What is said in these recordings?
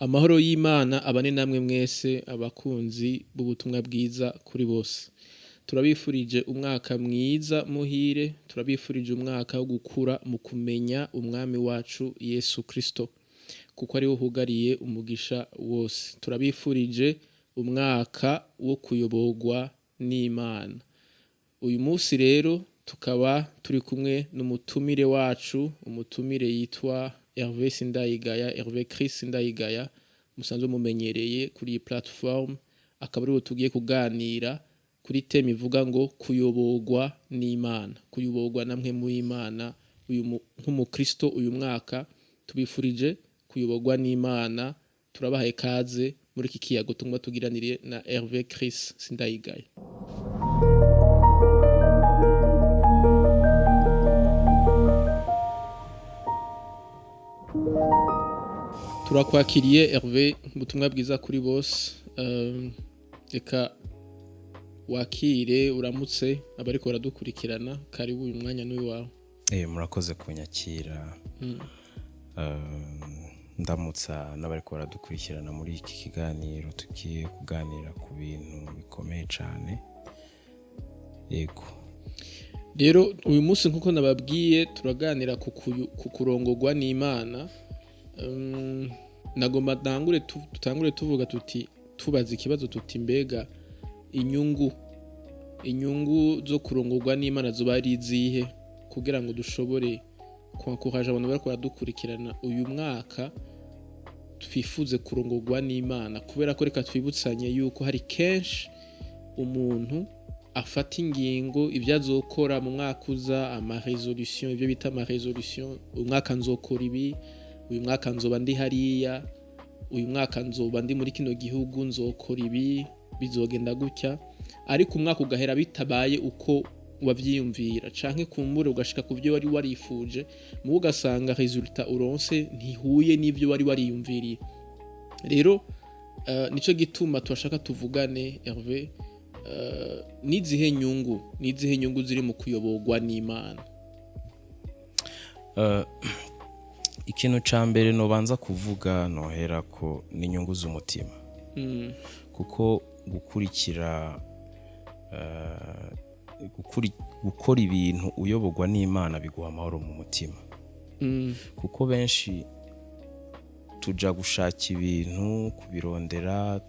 Amahoro y'Imana abane namwe mwese abakunzi b'ubutumwa bwiza kuri bose. Turabifurije umwaka mwiza muhire, turabifurije umwaka wo gukura mu kumenya umwami wacu Yesu Kristo, kuko ari we uhugariye umugisha wose. Turabifurije umwaka wo kuyoborwa n'Imana. Uyu munsi rero tukaba turi kumwe n'umutumire wacu, umutumire yitwa Hervé Sindayigaya, Hervé Chris Sindayigaya, musanzwe mumenyereye kuri iyi platform. Akaba ariwe tugiye kuganira kuri teme ivuga ngo kuyoborwa n'Imana, kuyoborwa namwe mu Imana. Nk'umukristo uyu mwaka tubifurije kuyoborwa n'Imana. Turabahaye kaze muri iki kiyago tumwe tugiranire na Hervé Chris Sindayigaya. Turakwakiriye Hervé, ubutumwa bwiza kuri bose. Reka wakire uramutse abariko baradukurikirana. Karibu uyu mwanya n'uyu wawe. Murakoze kunyakira. Ndamutsa n'abariko baradukurikirana muri iki kiganiro tugiye kuganira ku bintu bikomeye cyane. Yego. Rero uyu munsi nkuko nababwiye turaganira ku kurongorwa n'Imana. Nagomba tutangure tuvuga tuti tubaza ikibazo tuti mbega inyungu zo kurongorwa n'Imana zoba ari izihe, kugira ngo dushobore kwankuraje abantu bariko baradukurikirana uyu mwaka twifuze kurongorwa n'Imana. Kubera ko reka twibutsanye yuko hari kenshi umuntu afata ingingo ibyo azokora mu mwaka uza, resolution, ibyo bita resolution. Uyu mwaka nzokora ibi, uyu mwaka nzoba ndi hariya, uyu mwaka nzoba ndi muri kino gihugu, nzokora ibi, bizogenda gutya. Ariko umwaka ugahera bitabaye uko wavyiyumvira, canke kumbure ugashika ku byo wari warifuje, mu ugasanga resultat uronse ntihuye n'ibyo wari wariyumviriye. Rero nico gituma twashaka tuvugane Hervé, nizihe nyungu ziri mu kuyoborwa n'Imana. Ikintu ca mbere nobanza kuvuga nohera ko ni inyungu z'umutima. Kuko gukora ibintu uyoborwa n'Imana biguha amahoro mu mutima. Kuko benshi tuja gushaka ibintu, kubirondera,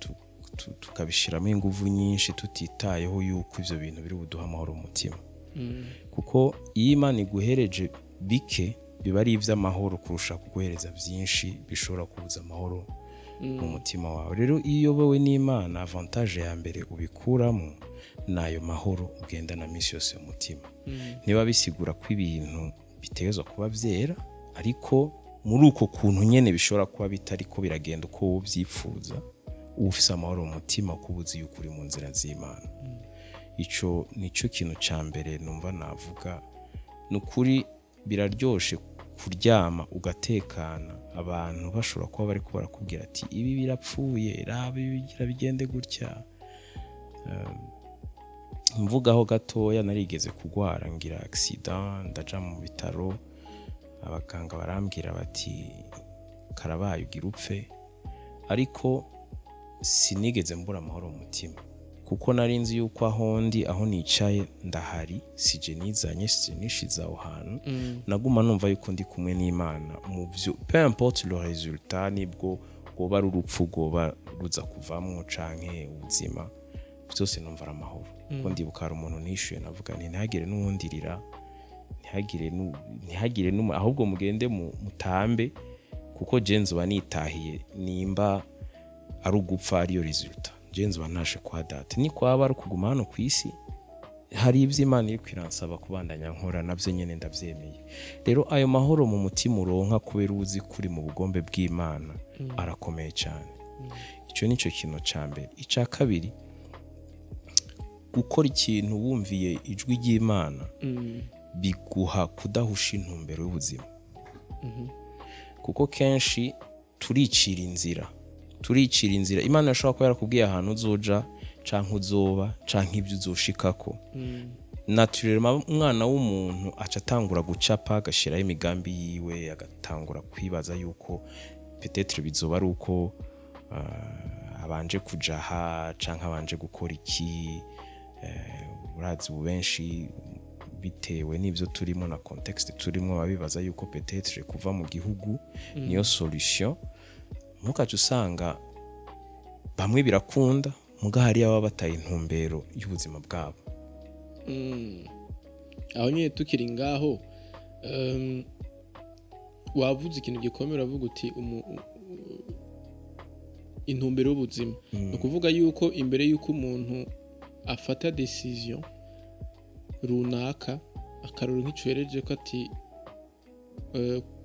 tukabishiramo inguvu nyinshi tutitayeho yuko ivyo bintu biri buduha amahoro mu mutima. Kuko iyo Imana iguhereje bike biba ari ivy'amahoro kurusha kuguhereza byinshi bishobora kubuza amahoro mu mutima wawe. Rero iyo uyobowe n'Imana, avantage ya mbere ubikuramo nayo mahoro ugenda na misi yose mu mutima. Niba bisigura ko ibintu bitezwa kuba vyera, ariko muri uko kuntu nyene bishobora kuba bitari ko biragenda uko uvyipfuza, ufise amahoro mu mutima kubuzi yuko uri mu nzira z'Imana. Ico nico kintu ca mbere numva navuga. Nukuri biraryoshe kuryama ugatekana, abantu bashobora kuba bariko barakubwira ati ibi birapfuye, raba bigira bigende gutya. Mvugaho gatoya, narigeze kugwara ngira accident, ndaja mu bitaro, abaganga barambwira bati karabaye ugira upfe. Ariko sinigeze mbura amahoro mu mutima, kuko nari nzi yuko aho nicaye ndahari, sije nizanye, sije nishiza aho hantu. Naguma numva yuko ndi kumwe n'Imana mu byo, peu importe le résultat, nibwo goba ari urupfu, goba ruza kuvamwo canke ubuzima, byose numva ari amahoro. Kuko ndibuka hari umuntu nishuye, navuga nti ntihagire n'uwundirira, ntihagire ahubwo mugende mutambe, kuko je nzoba nitahiye. Nimba ari ugupfa ariyo resultat, je nzoba nashe kwa data. Ni kwaba ari kuguma hano ku isi, hari ivy'Imana iri kwiransaba kubandanya nkora, navyo nyene ndavyemeye. Rero ayo mahoro mu mutima uronka kubera uzi kuri mu bugombe bw'Imana arakomeye cyane. Ico nico kintu ca mbere. Ica kabiri, gukora ikintu wumviye ijwi ry'Imana biguha kudahusha intumbero y'ubuzima. Kuko kenshi turicira inzira. Imana yashobora kuba yarakubwiye ahantu uzoja canke uzoba canke ibyo uzoshikako. Naturellement umwana w'umuntu aca atangura gucapa, agashiraho imigambi yiwe, agatangura kwibaza yuko peut-être bizoba ari uko abanje kujaha canke abanje gukora iki, urazi ubu benshi bitewe n'ivyo turimo na context turimo babibaza yuko peut-être kuva mu gihugu niyo solution. Mukaje usanga bamwe birakunda muga hari aba bataye intumbero y'ubuzima bwabo. Aho nyine tukiri ngaho wavuze ikintu gikomeye uravuga uti intumbero y'ubuzima. Ni ukuvuga yuko imbere y'uko umuntu afata decision runaka akarura nk'icuhereje ko ati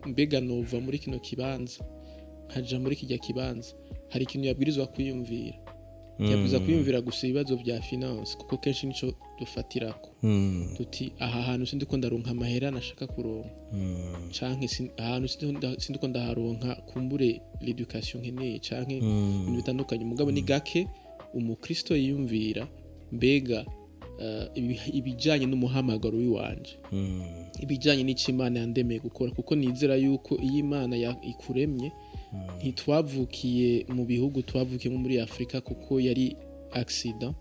mbega nova muri kino kibanza nkaja muri kijya kibanza, hari ikintu yabwirizwa kwiyumvira. Yabwirizwa kwiyumvira gusa ibibazo bya finance, kuko kenshi nico dufatirako tuti aha hantu sindiko ndaronka amahera nashaka kuronka, canke ahantu sindiko ndaharonka kumbure l'education nkeneye canke ibintu bitandukanye. Mugabo ni gake umukristo yiyumvira mbega ibijanye n'umuhamagaro w'iwanje, ibijanye n'icyo Imana yandemeye gukora, kuko nizera yuko iyi Imana ikuremye ntitwavukiye mu bihugu twavukiye muri Afrika kuko yari accident,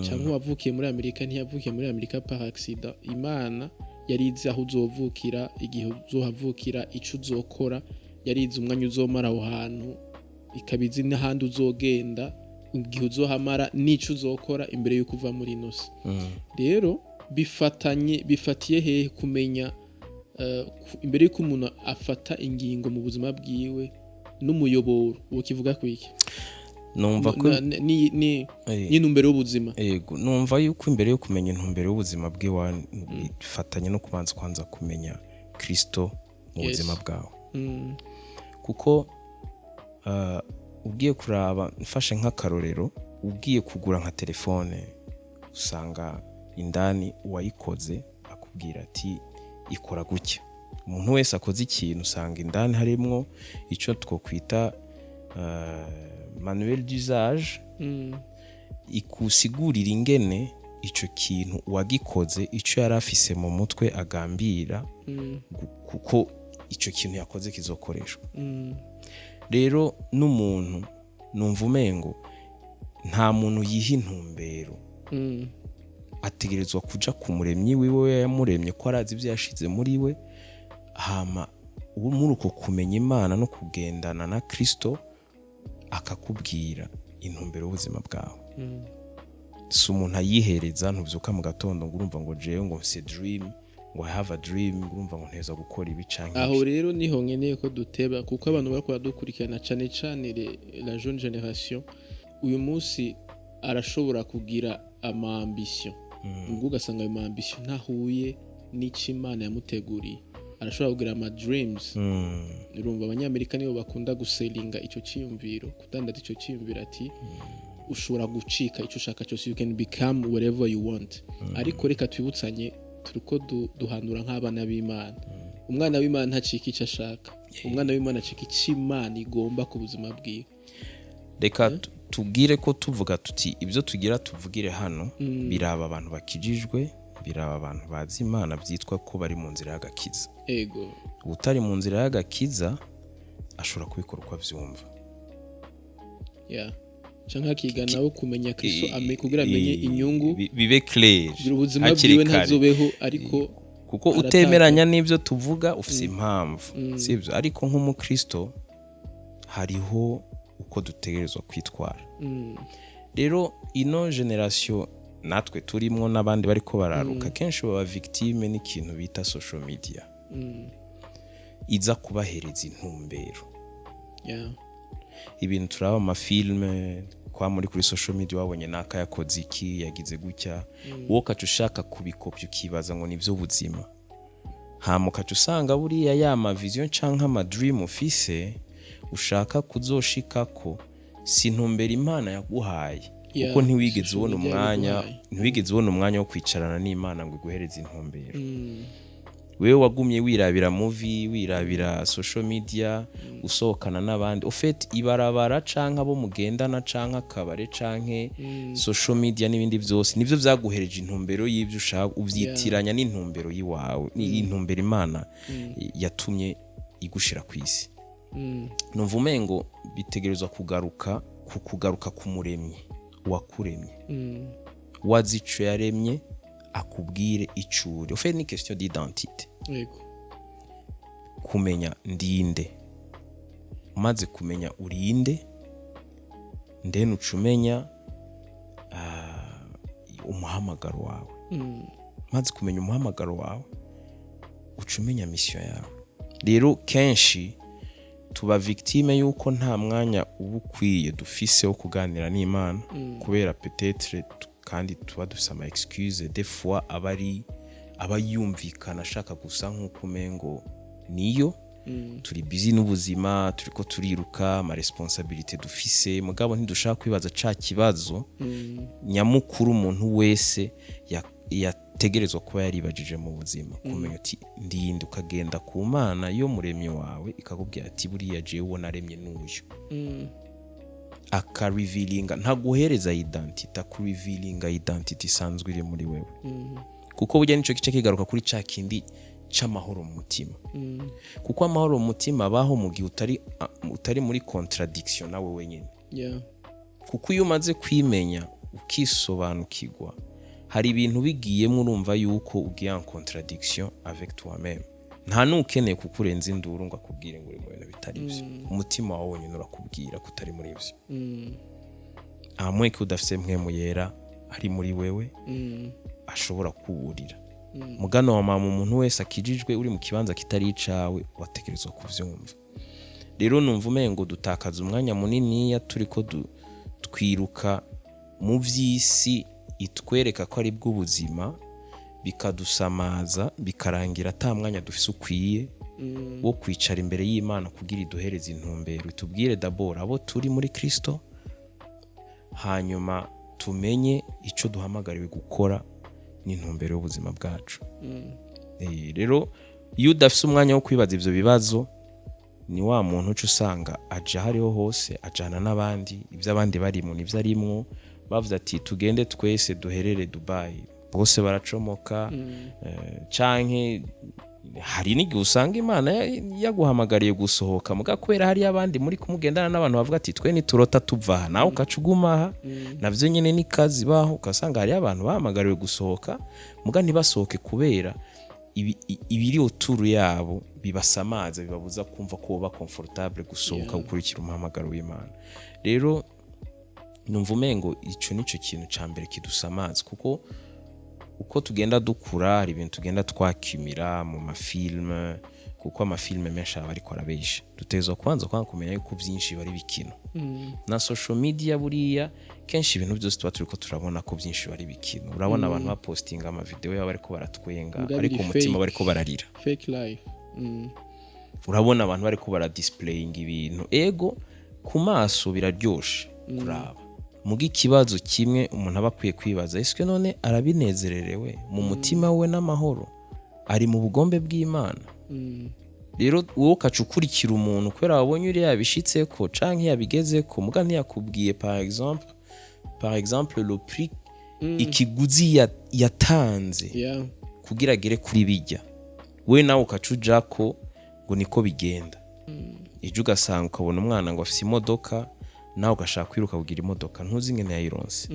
cyangwa wavukiye muri Amerika ntiyavukiye muri Amerika par accident. Imana yari izi aho uzovukira, igihe uzohavukira, ico uzokora, yari izi umwanya uzomara aho hantu, ikabizi n'ahandi uzogenda, igihe uzohamara n'ico uzokora imbere yuko uva muri inosi. Rero bifatiye hehe kumenya imbere yuko umuntu afata ingingo mu buzima bwiwe n'umuyoboro ukivuga kwiki? Numva ko ni intumbero y'ubuzima. Yego, numva yuko imbere yo kumenya intumbero y'ubuzima bwiwe bifatanye no kwanza kumenya Kristo mu buzima bwawe. Kuko ugiye kuraba, mfashe nk'akarorero, ugiye kugura nka telefone usanga indani uwayikoze akubwira ati ikora gutya. Umuntu wese akoze ikintu usanga indani harimwo ico twokwita manuel d'usage, ikusigurira ingene ico kintu wagikoze ico yari afise mu mutwe agambira, kuko ico kintu yakoze kizokoreshwa. Rero n'umuntu numva umengo nta muntu yiha intumbero, ategerezwa kuja ku muremyi wiwe yamuremye ko arazi ibyo yashize muri we, hama muri uko kumenya Imana no kugendana na Kristo akakubwira intumbero y'ubuzima bwawe. Si umuntu ayihereza, ntuvyuka mu gatondo ngo urumva ngo jewe ngo mfise dream, ngo I have a dream, urumva ngo nteza gukora ibi canke. Aho rero niho nkeneye ko duteba, kuko abantu bakora dukurikirana cane cane la jeune génération uyu munsi arashobora kugira ama ambition, ubwo ugasanga ayo ma ambition ntahuye n'icyo Imana yamuteguriye. Arashobora kugira ama dreams. Urumva abanyamerika nibo bakunda guselinga ico ciyumviro, kudandaza ico ciyumviro ati ushobora gucika ico ushaka cyose, you can become whatever you want. Ariko reka twibutsanye turiko duhanura nk'abana b'Imana. Umwana w'Imana ntacika ico ashaka, umwana w'Imana acika ico Imana igomba ku buzima bwiwe. Reka tugire ko tuvuga tuti ibyo tugira tuvugire hano biraba abantu bakijijwe, biraba abantu bazi Imana, byitwa ko bari mu nzira y'agakiza. Ego, utari mu nzira y'agakiza ashobora kubikora uko avyumva. canka kiga nawe kumenya Kristo kugira amenye inyungu bibe clear, ubuzima bwiwe ntazobeho. Ariko kuko utemeranya n'ibyo tuvuga ufise impamvu, sivyo? Ariko nk'umukristo hariho uko dutegerezwa kwitwara. Rero ino generation natwe turimwo n'abandi bariko bararuka kenshi baba victime n'ikintu bita social media, iza kubahereza intumbero. Ibintu turaba amafilme kwa muri kuri social media, wabonye naka yakoze iki, yagize gutya, wowe kacu ushaka kubikopya ukibaza ngo nivyo buzima. Hamuka usanga buriya ya ma vision canka ama dream ufise ushaka kuzoshikako si ntumbero Imana yaguhaye, kuko ntiwigeze ubona umwanya wo kwicarana n'Imana ngo iguhereze intumbero. Wewe wagumye wirabira movie, wirabira social media, usohokana n'abandi, ufite ibarabara canka bo mugendana canka kabare canke social media n'ibindi byose nivyo vyaguhereje intumbero y'ibyo ushaka, uvyitiranya n'intumbero yiwawe, n'intumbero Imana yatumye igushira kwisi. numva umengo bitegerezwa kugaruka ku muremyi wakuremye wazi ico yaremye akubwire icuri ufite ni question d'identité yego kumenya ndinde umaze kumenya urinde ndene ucumenya umuhamagaro wawe maze kumenya umuhamagaro wawe ucumenya mission yawe rero kenshi tuba victime yuko nta mwanya ubukwiye dufise wo kuganira n'Imana kubera peut-être kandi tuba dufise ama excuse des fois aba yumvikana ashaka gusa nk'uko umengo niyo turi busy n'ubuzima turiko turiruka ama responsabilité dufise mugabo ntidushaka kwibaza ca kibazo nyamukuru umuntu wese yategerezwa kuba yaribajije mu buzima kumenya ati ndinde ukagenda ku Mana yo muremye wawe ikakubwira ati buriya jewe ubona aremye n'uyu akarevealinga ntaguhereza identity akurevealinga identity isanzwe iri muri wewe kuko burya nico kice kigaruka kuri ca kindi c'amahoro mu mutima kuko amahoro mu mutima abaho mu gihe utari muri contradiction nawe wenyine kuko iyo umaze kwimenya ukisobanukirwa hari ibintu bigiyemo urumva yuko ugiye en contradiction avec toi-même nta nukeneye kukurenza induru ngo akubwire ngo uri mu bintu bitari byo umutima wawe wonyine urakubwira kutari muri byo amwe ko udafise mpwemu yera ari muri wewe ashobora kuburira mugano wa mama umuntu wese akijijwe uri mu kibanza kitari icawe watekerezwa kuvyumva rero numva umengo dutakaza umwanya munini ya turiko twiruka mu vy'isi itwereka ko ari bw'ubuzima bikadusamaza bikarangira ata mwanya dufise ukwiye wo kwicara imbere y'Imana kugira iduhereze intumbero itubwire d'abord abo turi muri Kristo hanyuma tumenye ico duhamagariwe gukora n'intumbero y'ubuzima bwacu rero iyo udafise umwanya wo kwibaza ivyo bibazo ni wa muntu uca usanga aja hariho hose ajana n'abandi ivyo abandi barimo nivyo arimwo bavuze ati tugende twese duherere Dubai bose baracomoka canke hari n'igihe usanga Imana yaguhamagariye gusohoka muga kwera hari abandi muri kumugendana n'abantu bavuga ati twe niturota tuva nawe ukacuguma navyo nyene ni kazi baho ukasanga hari abantu bahamagariwe gusohoka muga ntibasohoke kubera ibiri autour yabo bibasamaza bibabuza kumva ko baba comfortable gusohoka gukurikira umuhamagaro w'Imana rero numva umengo ico nico kintu ca mbere kidusamaza kuko uko tugenda dukura hari ibintu tugenda twakimira mu mafilme kuko amafilme menshi aba ariko arabesha dutezwa kwanza kumenya yuko byinshi bari bikino na social media buriya kenshi ibintu byose tuba turiko turabona ko byinshi bari bikino urabona abantu bapostinga ama video yabo bariko baratwenga ariko umutima bariko bararira fake life urabona abantu bariko baradisplaying ibintu ego ku maso biraryoshe kuraba mugi kibazo kimwe umuntu aba akwiye kwibaza ese none arabinezererewe mu mutima we n'amahoro ari mu bugombe bw'Imana rero wowe kacukurikira umuntu kwera wabonye uri yabishitse ko canke yabigeze ko muga ntiyakubwiye par exemple le prix ikiguzi yatanze kugira agere kuri bijya we nawe ukacuja ko ngo niko bigenda ejo ugasanga ukabona umwana ngo afise imodoka nawe ugashaka kwiruka kugira imodoka ntuzi ngene yayironse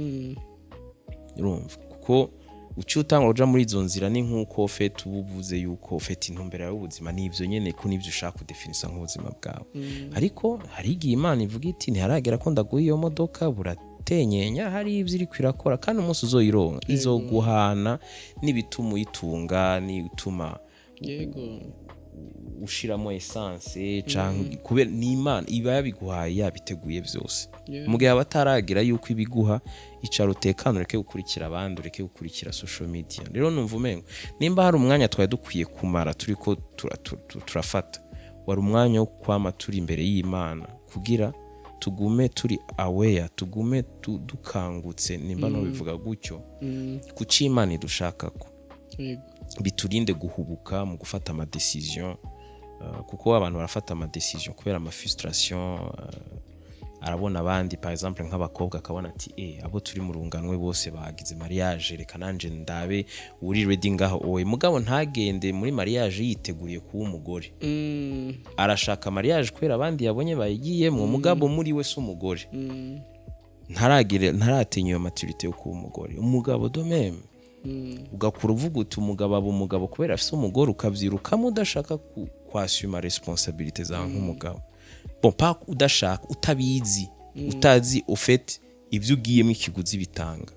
urumva kuko uci utanga uja muri izo nzira ni nkuko ufite ubuvuze yuko ufite intumbero y'ubuzima nivyo nyene ko nivyo ushaka kudefinisa nk'ubuzima bwawe ariko hari igihe Imana ivuga iti ntiharagera ko ndaguha iyo modoka buratenyenya hari ivyo iri kwirakora kandi umunsi uzoyironka izoguhana n'ibituma uyitunga n'ibituma yego ushiramo essence canke kubera ni Imana iba yabiguhaye yabiteguye byose mu gihe abataragira yuko ibiguha icaro tekano reke gukurikira abandi reke gukurikira social media rero numva umengo nimba hari umwanya twaye dukwiye kumara turiko turafata wari umwanya wo kwama turi imbere y'Imana kugira tugume turi aware tugume dukangutse nimba no bivuga gutyo kuki Imana idushakako biturinde guhubuka mu gufata ama decision kuko abantu barafata ama decision kubera ama frustration arabona abandi par exemple nk'abakobwa akabona ati abo turi mu runganwe bose bagize mariage reka nanje ndabe uri ready ngaho owe mugabo ntagende muri mariage yiteguriye kuba umugore arashaka mariage kwera abandi yabonye bayigiye mu mugabo muri we se umugore ntaratenye iyo maturité yo kuba umugore umugabo do même ugakura uvuga uti umugabo aba umugabo kubera afite umugore ukavyirukamo udashaka kwasuma responsabilité zawe nk'umugabo bon pas udashaka utabizi utazi ufite ivyo ugiyemo ikiguzi bitanga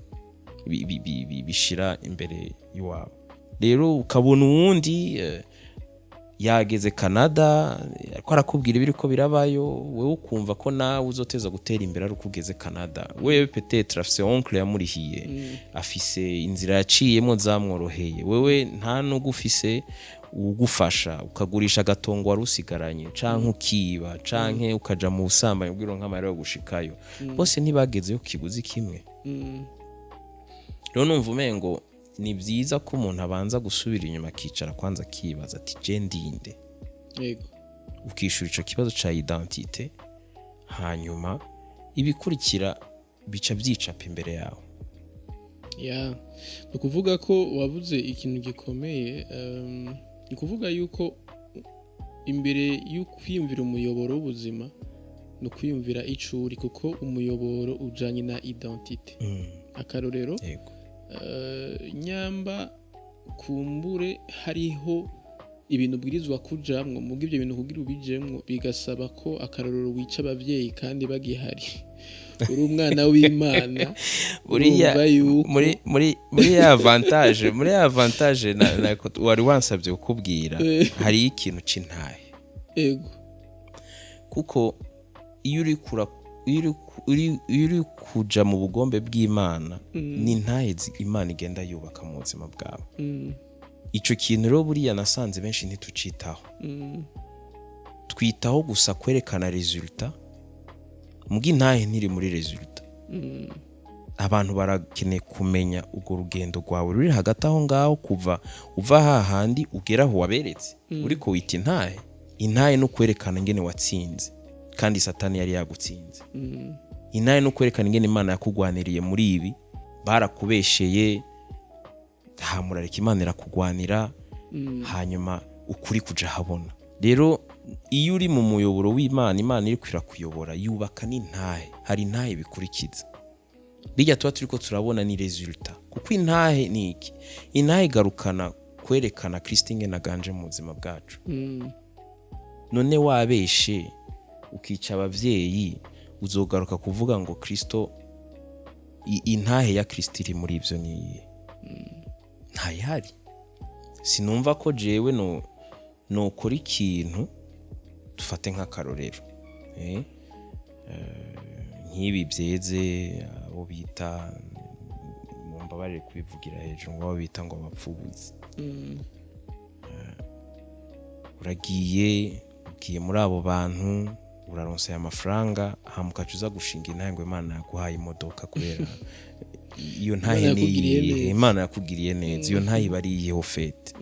bishira imbere yiwabo rero ukabona uwundi yageze Canada ariko arakubwira ibiriko birabayo wewe ukumva ko nawe uzoteza gutera imbere ari ukugeze Canada wewe peut-être afise oncle yamurihiye afise inzira yaciyemo zamworoheye wewe nta nugufise ugufasha ukagurisha gatongo warusigaranye canke ukiba canke ukaja mu busambanyi bwiro nk'amara yo gushikayo bose ntibagezeyo kiguzi kimwe rero numva umengo ni byiza ko umuntu abanza gusubira inyuma akicara kwanza kibaza ati je ndinde yego ukishura ico kibazo ca identité hanyuma ibikurikira bica byicapa imbere yawe ni kuvuga ko wavuze ikintu gikomeye ni kuvuga yuko imbere y'ukwiyumvira umuyoboro w'ubuzima no kwiyumvira icuri kuko umuyoboro ujanye na identité akarorero yego nyamba kumbure hariho ibintu bwirizwa kujamwo mu bw'ibyo bintu kugira ubijemwo bigasaba ko akarorero wica abavyeyi kandi bagihari uri umwana w'Imana uriya muri ya avantage wari wansabye kukubwira hari ikintu c'intahe yego kuko iyo uri kuja mu bugombe bw'Imana ni ntahe Imana igenda yubaka mu buzima bwawe ico kintu rero buriya nasanze benshi ntitucitaho twitaho gusa kwerekana resultat mugi ntahe ntiri muri resultat abantu barakeneye kumenya ugo rugendo rwawe ruri hagati aho ngaho kuva uva hahandi ugeraho waberetse uriko wita intahe no kwerekana ingene watsinze kandi satani yari yagutsinze intahe no kwerekana ingene Imana yakugwaniriye muri ibi barakubesheye hamurareka Imana irakugwanira hanyuma ukuri kuja habona rero iyo uri mu muyoboro w'Imana Imana iri kwirakuyobora yubaka n'intahe hari intahe bikurikiza bijya tuba turiko turabona ni resultat kuko intahe ni iki intahe garukana kwerekana Kristo ingene aganje mu buzima bwacu none wabeshe ukica abavyeyi uzogaruka kuvuga ngo Kristo intahe ya Kristo iri muri ivyo ni ntayihari sinumva ko jewe no kora ikintu dufate nk'akarorero nk'ibi byeze abo bita mumba bari kubivugira hejuru ngo bita ngo abapfubuzi ugiye muri abo bantu uraronsa ya mafaranga hamukacuza gushinga intahe ngo Imana yaguhaye imodoka kubera iyo ntahe ni Imana yakugiriye neza iyo ntahe bariye ofete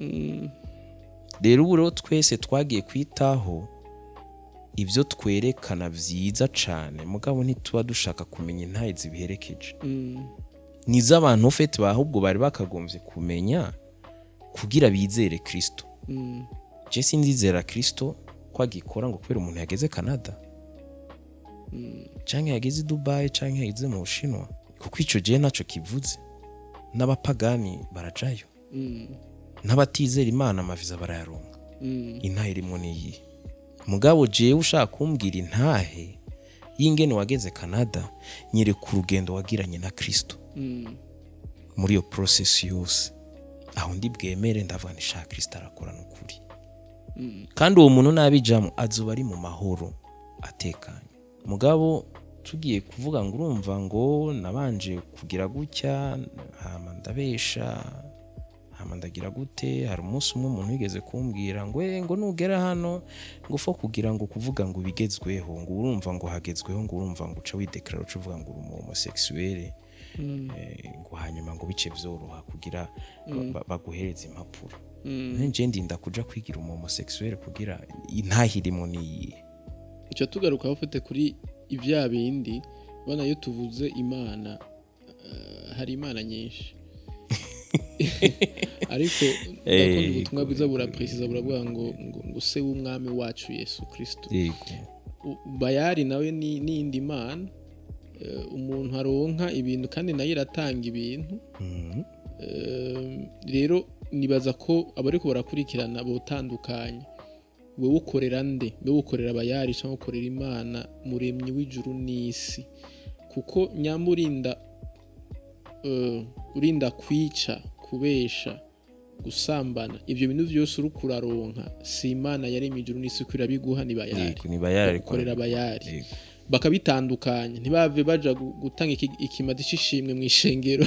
rero uburo twese twagiye kwitaho ivyo twerekana vyiza cane mugabo ntituba dushaka kumenya intahe zibiherekeje niza abantu ofete bahubwo bari bakagombye kumenya kugira bizere Kristo je sinzizera Kristo kwagikora ngo kubera umuntu yageze Canada canke yageze Dubai canke yageze mu Bushinwa kuko ico je naco kivuze n'abapagani barajayo n'abatizera Imana amaviza barayaronka intahe irimo niyi mugabo je ushaka kumbwira intahe y'ingene wageze Canada nyire ku rugendo wagiranye na Kristo muri iyo process yose aho ndi bwemere ndavuga ni shaka Kristo arakora n'ukuri kandi uwo muntu nabijamo azuba ari mu mahoro atekanye mugabo tugiye kuvuga ngo urumva ngo nabanje kugira gutya hama ndabesha hama ndagira gute hari umunsi umwe umuntu yigeze kumbwira ngo nugera hano ngo fo kugira ngo kuvuga ngo bigezweho ngo urumva ngo hagezweho ngo urumva ngo uca wideclare uca uvuga ngo uri homosexuel ngo hanyuma ngo bice vyoroha kugira baguhereza impapuro nje ndinda kuja kwigira homosexuel kugira intahirimo ni icyo tugaruka ufite kuri ivya bindi bana iyo tuvuze imana hari imana nyinshi ariko ndakunda ubutumwa bwiza buraprecisa buravuga ngo se w'umwami wacu Yesu Kristo Bayali nawe ni indi mana umuntu aronka ibintu kandi nayo iratanga ibintu rero nibaza ko abariko barakurikirana botandukanye wewe ukorera nde wewe ukorera Bayali cyangwa ukorera imana muremyi w'ijuru n'isi kuko nyamurinda urinda kwica kubesha gusambana ivyo bintu vyose uri kuraronka si imana yaremye ijuru n'isi kwira biguha ni Bayali ukorera Bayali bakabitandukanya ntibave baja gutanga ikimadi cishimwe mu ishengero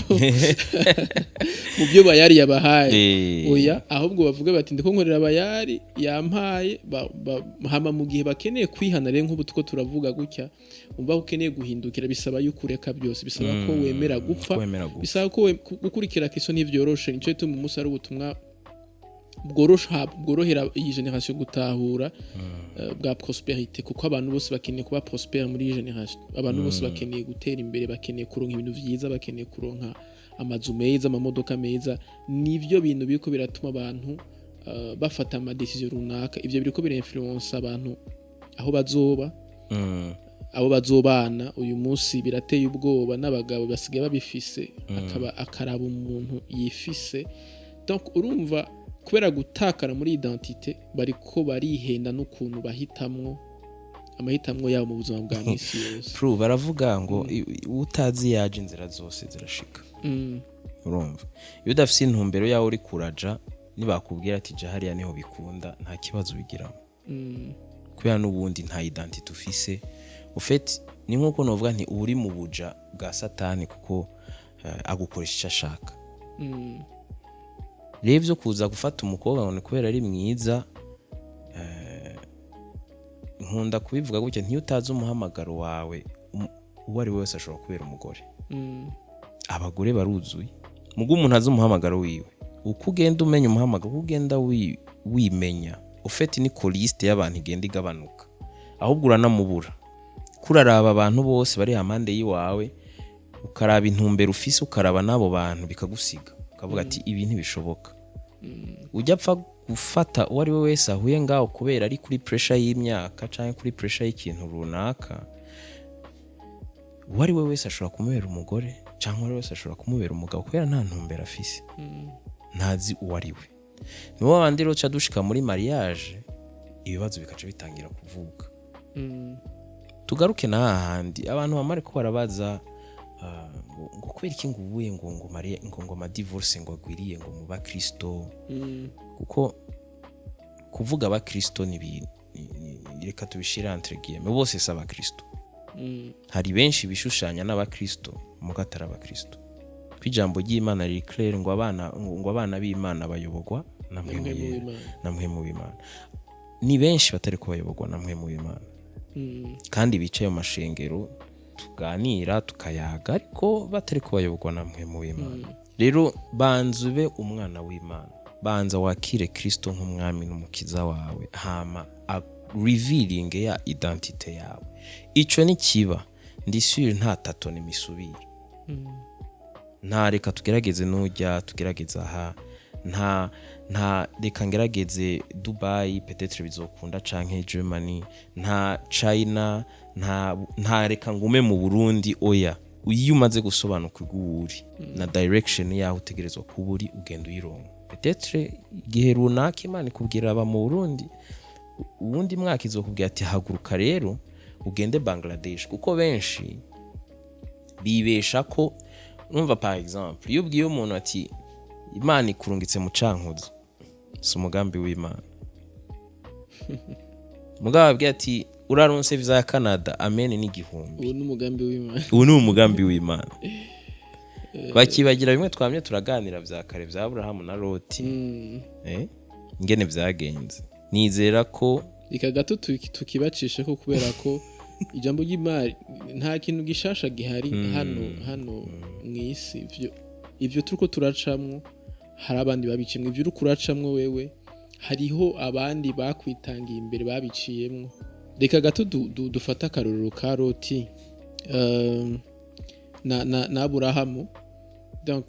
mu byo Bayali yabahaye oya ahubwo bavuga bati ndiko nkorera Bayali yampaye hama mu gihe bakeneye kwihana rero nk'ubu tuko turavuga gutya umva ukeneye guhindukira bisaba yuko ureka byose bisaba ko wemera gupfa bisaba ko gukurikira Kristo n'ivyoroshe nico cyo mu musari ubutumwa bworohera iyi generation gutahura bwa prosperité kuko abantu bose bakeneye kuba prospère muri iyi generation abantu bose bakeneye gutera imbere bakeneye kuronka ibintu vyiza bakeneye kuronka amazu meza amamodoka meza nivyo bintu biriko biratuma abantu bafata ama decision runaka ivyo biriko bira-influence abantu aho bazoba abo bazobana uyu munsi birateye ubwoba n'abagabo basigaye babifise akaraba umuntu yifise donc urumva kubera gutakara muri identité bariko barihenda n'ukuntu bahitamwo amahitamwo yabo mu buzima bwa misi yose True baravuga ngo utazi yaje inzira zose zirashika urumva iyo udafise intumbero yawe uri kuraja nibakubwira ati ja hariya niho bikunda nta kibazo bigiramo kubera n'ubundi nta identité ufise ufite ni nkuko novuga nti uri mu buja bwa satani kuko agukoresha icyo ashaka revyo kuza gufata umukobwa ngo kubera ari mwiza nkunda kubivuga gutya ntiyutaza umuhamagaro wawe uwari wese ashobora kubera umugore abagore baruzuye mugo umuntu azi umuhamagaro wiwe uko ugenda umenya umuhamagaro ugenda wimenya ufite ni liste y'abantu igenda igabanuka ahubwo uranamubura kuraraba abantu bose bari amande yiwawe ukaraba intumbero ufise ukaraba nabo bantu bikagusiga ukavuga ati ibi ntibishoboka ujya pfa gufata uwari we wese ahuye ngaho kubera ari kuri pressure y'imyaka canke kuri pressure y'ikintu runaka uwari we wese ashobora kumubera umugore canke uwari wese ashobora kumubera umugabo kubera nta ntumbero afise ntazi uwari we niwo bandi rero dushika muri mariage ibibazo bikaca bitangira kuvuga tugaruke n'ahandi abantu bamare ko barabaza ngo kubera iki ngo ubuye ngo Maria ngo ma divorce ngo agwiriye ngo mu bakristo kuko kuvuga abakristo ni reka tubishira entre guillemets bose saba kristo hari benshi bishushanya n'abakristo mu gatara abakristo kwijambo ry'Imana riri clair ngo abana b'Imana bayobogwa na mwe mu Imana ni benshi batari ko bayobogwa na mwe mu Imana kandi bicaye mu mashengero tuganira tukayaga ariko batari ko bayobogwa na mwe mu Imana rero banzube umwana w'Imana banza wakire Kristo nk'umwami n'umukiza wawe hama revealing ya identité yawe ico ni kiba ndisure nta tato ni misubira nta reka tugerageze nujya tugerageza aha nta reka ngerageze Dubai peut-être bizokunda canke Germany nta China nta reka ngume mu Burundi oya iyo umaze gusobanuka uguri na direction yaho utegerezwa kuburi ugenda uyironka peut-être igihe runaka Imana ikubwira aba mu Burundi ubundi mwaka izokubwira ati haguruka rero ugende Bangladesh kuko benshi bibesha ko numva par exemple iyo ubwiye umuntu ati Imana ikurungitse mu cankuzo si umugambi w'Imana mugabo abwiye ati uraronse visa ya Canada amen n'igihumbi uwo n'umugambi w'Imana uwo ni umugambi w'Imana bakibagira bimwe twamye turaganira vya kare vya Abraham na Loti ingene vyagenze nizera ko ikagato tukibacishe ko kubera ko ijambo ry'Imana nta kintu gishasha gihari hano mwisi ivyo turiko turacamwo hari abandi babicimwe ivyo uri kuracamwo wewe hariho abandi bakwitangiye imbere babiciyemwo reka gato dufata akarorero ka Loti na Aburahamu. Donc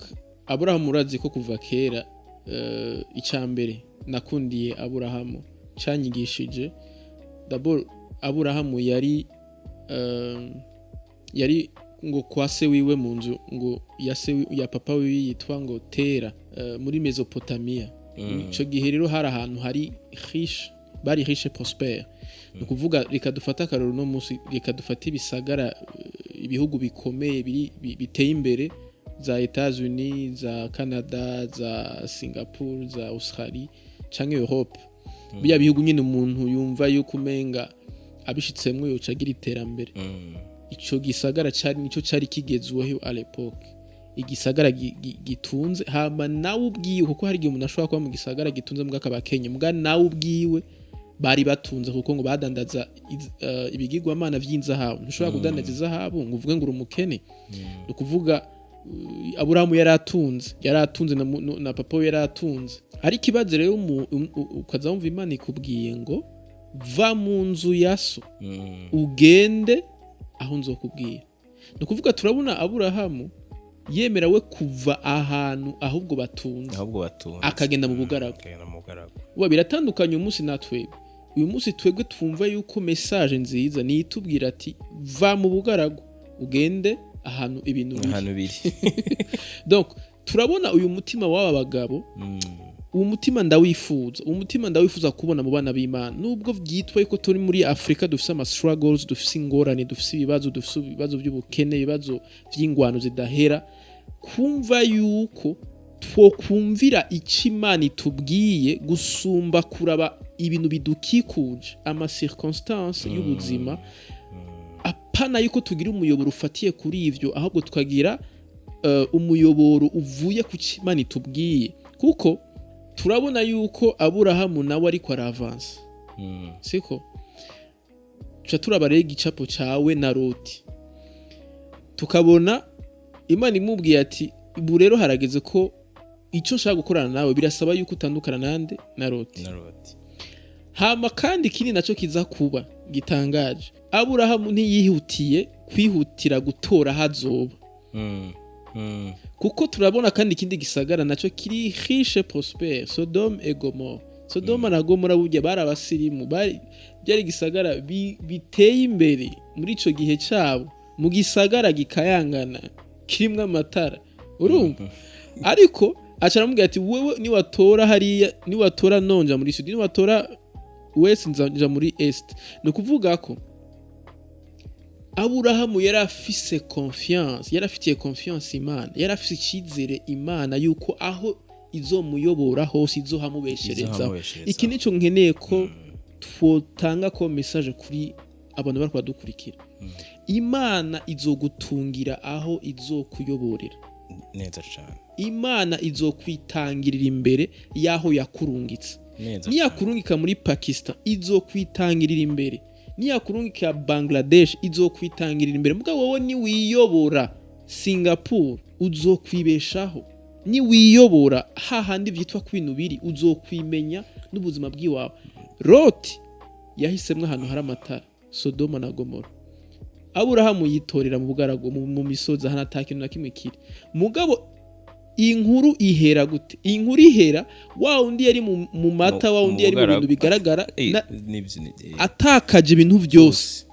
Aburahamu urazi ko kuva kera icambere nakundiye Aburahamu canyigishije d'abord Aburahamu yari ngo kwa se wiwe mu nzu ngo ya papa wiwe yitwa ngo Tera muri Mesopotamia. Ico gihe rero hari ahantu hari bari riche prospère. Ni kuvuga reka dufata akarorero no munsi, reka dufate ibisagara ibihugu bikomeye biteye imbere za Etats-Unis, za Canada, za Singapore, za Australie canke Europe. Biya bihugu nyine umuntu yumva yuko umenga abishitsemwe yoca agira iterambere. Ico gisagara cari kigezweho à l'époque. Igisagara gitunze hama nawe ubwiwe, kuko hari igihe umuntu ashobora kuba mu gisagara gitunze mbwa akabakenye, mbwa nawe ubwiwe bari batunze kuko ngo badandaza ibigirwamana vy'inzahabu. Ntushobora kudandaza izahabu ngo uvuge ngo uri umukene. No kuvuga Aburahamu yaratunze na papa we yaratunze. Hari kibazo rero ukaza wumva Imana ikubwiye ngo va mu nzu ya so ugende aho nzokubwira. No kuvuga turabona Aburahamu yemerawe kuva ahantu ahubwo batunze akagenda mu bugaragu. Uba biratandukanye umunsi natwe. Uyu munsi twebwe twumva yuko message nziza ni itubwira ati va mu bugaragu ugende ahantu ibintu biri. Donc turabona uyu mutima w'aba bagabo, uwo mutima ndawifuza kubona mu bana b'Imana. Nubwo vyitwa yuko turi muri Afrika dufise ama struggles, dufise ingorane, dufise ibibazo by'ubukene, ibibazo vy'ingwano zidahera, kumva yuko twokumvira ico Imana itubwiye gusumba kuraba ibintu bidukikuje ama circonstances y'ubuzima. Apana yuko tugira umuyoboro ufatiye kuri ivyo, ahubwo tukagira umuyoboro uvuye ku Imana itubwiye. Kuko turabona yuko Aburahamu nawe ariko aravansa. Siko cha turabarega igicapo cawe na Loti, tukabona Imana imubwiye ati ubu rero harageze ko ico nshaka gukorana nawe birasaba yuko utandukana nande na Loti. Hama kandi kini naco kiza kuba gitangaje, Aburahamu ntiyihutiye kwihutira gutora hazoba. Kuko turabona kandi ikindi gisagara naco kiri riche prospère, Sodome et Gomorrhe. Sodoma na Gomorrhe burya bari abasirimu, byari gisagara biteye imbere muri ico gihe cyabo, mu gisagara gikayangana kirimwe amatara, urumva. Ariko acaramubwira ati wewe niwatora hariya, niwatora nonja muri sud, niwatora west nzanja muri est. No kuvuga ko Aburahamu yarafise confiance, yarafitiye confiance Imana, yarafise icyizere Imana yuko aho izomuyobora hose izohamubeshereza. Iki nico nkeneye ko twotanga ko message kuri abantu bari kwadukurikira. Imana izogutungira aho izokuyoborera neza cyane. Imana izokwitangirira imbere yaho yakurungitse. Niyakurungika muri Pakistan izokwitangirira imbere, niyakurungika Bangladesh izokwitangirira imbere. Mugabo wowe ni wiyobora Singapore uzokwibeshaho, ni wiyobora hahandi vyitwa kwintu biri uzokwimenya n'ubuzima bw'iwawe. Loti yahisemwe ahantu hari amatara, Sodoma na Gomorrhe. Aburahamu yitorera mu bugaragu mu misozi hana atakintu na kimwe kiri. Mugabo inkuru ihera gute? Inkuru ihera wa undi yari mu mata, wa undi yari mu bintu bigaragara, atakaje ibintu vyose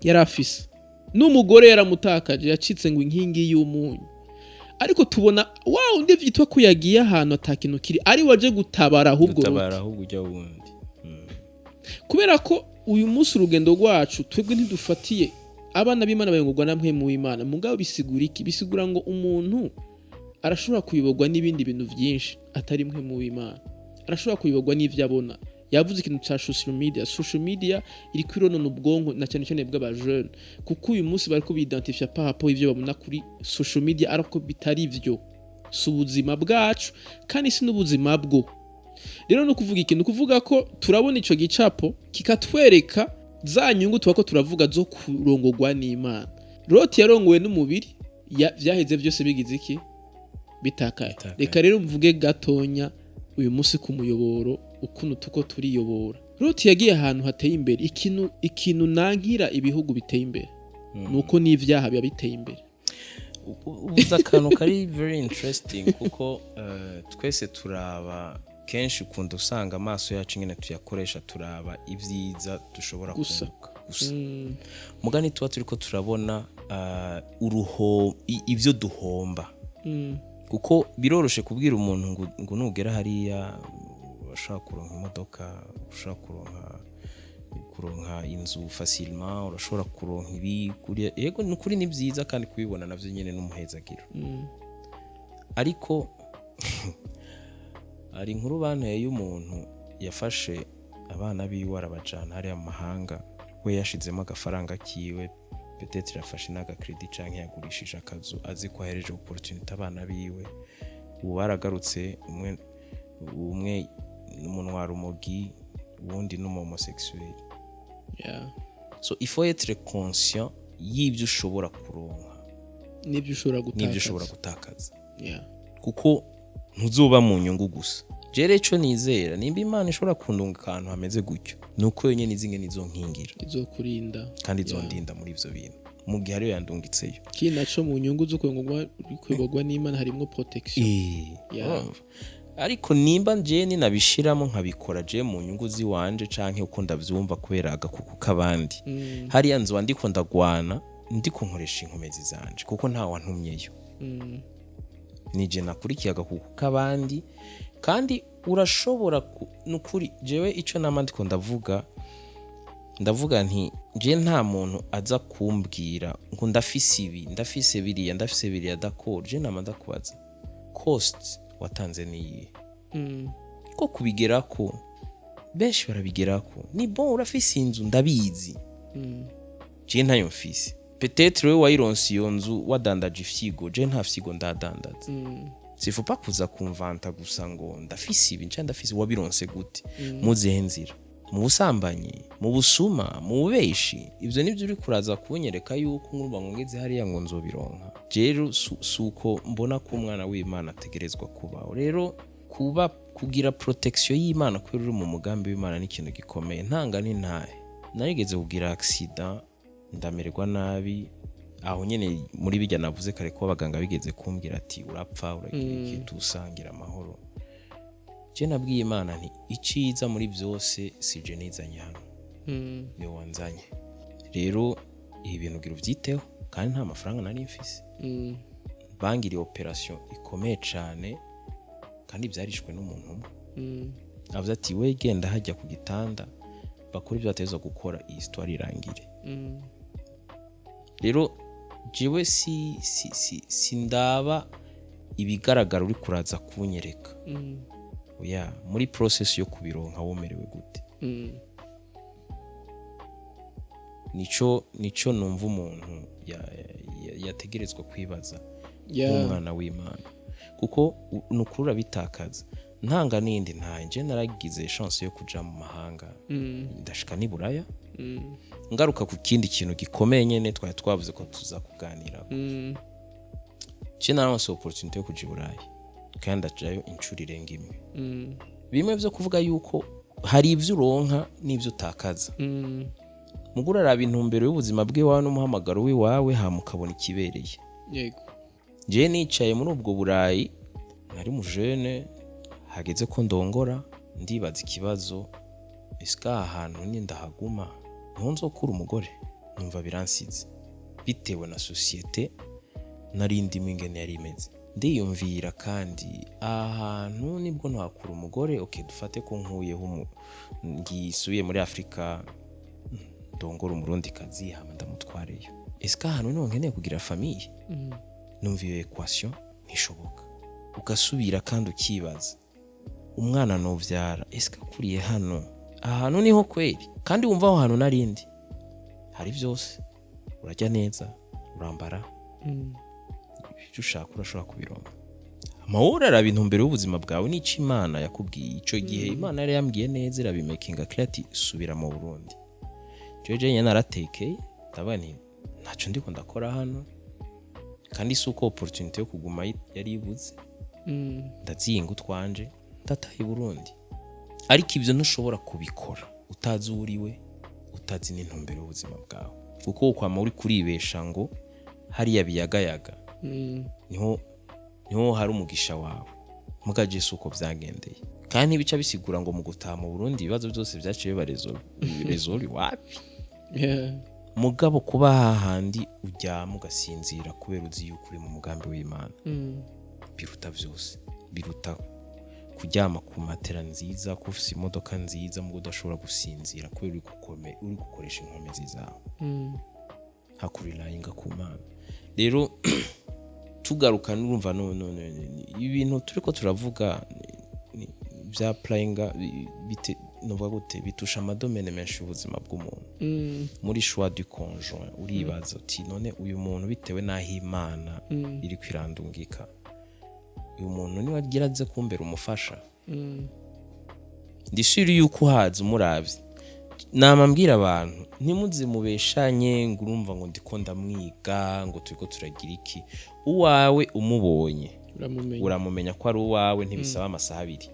yarafise. N'umugore yaramutakaje, yacitse ngo inkingi y'umunyu. Ariko tubona wa undi vyitwa ko yagiye ahantu atakintu kiri, ari waje gutabara ahubwo ujya wundi. Kubera ko uyu munsi urugendo rwacu twebwe ntidufatiye abana b'Imana bayongorwa na mpwemu w'Imana. Mugabo bisigura iki? Bisigura ngo umuntu arashobora kuyoborwa n'ibindi bintu byinshi atari mpwemu w'Imana. Arashobora kuyoborwa n'ivyo abona. Yavuze ikintu cha social media iri kwironona ubwonko na cyane cyane bw'abajeune, kuko uyu munsi bari ko bidentifia par rapport ivyo babona kuri social media ariko bitari ivyo. Subuzima bwacu kandi si n'ubuzima bwo. Rero no kuvuga ikintu, kuvuga ko turabona ico gicapo kikatwereka za nyungu twako turavuga zo kurongorwa n'Imana. Loti yarongowe n'umubiri, vyaheze byose bigize iki? Bitakaye. Reka rero mvuge gatonya uyu munsi ku muyoboro ukuntu tuko turiyobora. Loti yagiye ahantu hateye imbere ikintu nankira ibihugu biteye imbere nuko n'ivyaha biba biteye imbere. Ubuza akantu kari very interesting kuko twese turaba kenshi ukunda usanga amaso yacu nyine tuyakoresha turaba ibyiza dushobora kunguka gusa mugani tuba turiko turabona ibyo duhomba kuko biroroshe kubwira umuntu ngo nugera hariya urashaka kuronka imodoka urashaka kuronka inzu facilement urashobora kuronka ibi yego nukuri ni byiza kandi kubibona navyo nyene n'umuhezagiro ariko ari inkuru banteye y'umuntu yafashe abana biwe arabajana hariya mu mahanga we yashizemo agafaranga kiwe peut-être yafashe naga credit canke yagurishije akazu azi ko ahereje opportunity abana biwe ubu baragarutse umwe n'umunwa rumogi ubundi n'umomosexuel. So il faut être conscient y'ibyo ushobora kuronka n'ibyo ushobora gutakaza kuko ntuzoba mu nyungu gusa. Jere cyo nizera nimba Imana ishobora kundunga akantu hameze gutyo nuko yonyene izinge nizo nkingira izokurinda kandi izondinda muri ivyo bintu mu gihe ariyo yandungitseyo kinaco mu nyungu zo kwegwa n'Imana harimo protection. Ariko nimba nje ninabishiramo nkabikora je mu nyungu ziwanje canke uko ndavyumva kubera agakuku kabandi hariya nzo ndiko ndagwana ndiko nkoresha inkomezi zanje kuko nta wantumyeyo nije nakurikiye agakuku kabandi kandi urashobora nukuri jewe ico nama ndiko ndavuga nti je nta muntu aza kumbwira ngo ndafise ibi ndafise biriya d'accord je nama ndakubaza cost watanze niyi ko kubigerako benshi barabigerako ni bon urafise inzu ndabizi je ntayo mfise peut-être we wayironse iyo nzu wadandaje ifyigo je nta fyigo ndadandaza sifu pa kuza kumvanta gusa ngo ndafise ibi nca ndafise wabironse gute muzihe nzira mu busambanyi mu busuma mu bubeshi ivyo nivyo uri kuraza kunyereka yuko nkurba ngeze hariya ngo nzobironka rero suko mbona ko umwana w'Imana ategerezwa kubaho rero kugira protection y'Imana kubera uri mu mugambi w'Imana ni ikintu gikomeye ntanga ni ntahe narigeze kugira accident ndamererwa nabi aho nyene muri bijya navuze kare ko abaganga bigeze kumbwira ati urapfa uragira ikintu usangira amahoro je nabwiye Imana nti iciza muri byose sije nizanye hano ni wanzanye rero ibi bintu gira uvyiteho kandi nta mafaranga nari mfise bangiriye operation ikomeye cyane kandi byarishwe n'umuntu umwe avuze ati we genda hajya ku gitanda bakora ibyo bateza gukora iyi histoire irangire rero jewe si ndaba ibigaragara uri kuraza kunyereka muri process yo kubironka womerewe gute nico numva umuntu yategerezwa kwibaza nk'umwana w'Imana kuko nukura bitakaza ntanga nindi ntaje naragize chance yo kuja mu mahanga ndashika ni Buraya ngaruka ku kindi kintu gikomeye nyene twavuze ko tuza kuganira naronse opportunity yo kuja Buraya kandi ajayo incuri irenga imwe bimwe byo kuvuga yuko hari ivyo uronka n'ivyo utakaza mugura araba intumbero y'ubuzima bw'iwawe n'umuhamagaro w'iwawe hamukabona ikibereye yego je nicaye muri ubwo Burayi nari mu jeune hageze ko ndongora ndibaza ikibazo iska ahantu ni ndahaguma nzokura umugore numva biransize bitewe na societe narindi mwingene yari imeze ndiyumvira kandi ahantu nibwo ntakura umugore okay dufate ko nkuyeho ngisubiye muri Afrika ndongora umurundi kazi hama ndamutwareyo iska ahantu no nkeneye kugira famille numva iyo equation ntishoboka ugasubira kandi ukibaza umwana no vyara iska kuriye hano ahantu niho kweli kandi wumva aho hantu narindi hari vyose urajya neza urambara icyo ushaka urashobora kubironka amahoro araba intumbero y'ubuzima bwawe n'ico Imana yakubwiye ico gihe Imana yari yambwiye neza irabimakinga clarity subira mu Burundi jeje nyene naratekeye ndabani ntaco ndiko ndakora hano kandi suko opportunity yo kuguma yari ibuze ndazinga utwanje ndataye Burundi ariko ivyo ntushobora kubikora utazi uriwe utazi n'intumbero y'ubuzima bwawe kuko ukwama uri kuribesha ngo hariya biyagayaga niho hari umugisha wawe mugaje suko byagendeye kandi bica bisigura ngo mu gutaha mu Burundi ibibazo byose byaciye barezori wapi mugabo kuba hahandi uryama ugasinzira kubera uzi yuko uri mu mugambi w'Imana biruta byose biruta kuryama ku matera nziza kufise imodoka nziza mu udashobora gusinzira kubera uri gukoresha inkomezi zawe hakurirayinga ku Mana rero tugaruka n'urumva none ibintu turiko turavuga bya playinga bite novuga gute bitusha amadomene menshi y'ubuzima bw'umuntu muri choix du conjoint uribaza uti none uyu muntu bitewe naho Imana iri kwirandungika uyu muntu ni wagira aze kumbera umufasha ndishiri yuko haza umuravyi namambwira abantu ntimuzimubeshanye ngo urumva ngo ndiko ndamwiga ngo turiko turagira iki uwawe umubonye uramumenya ko ari uwawe ntibisaba amasaha abiri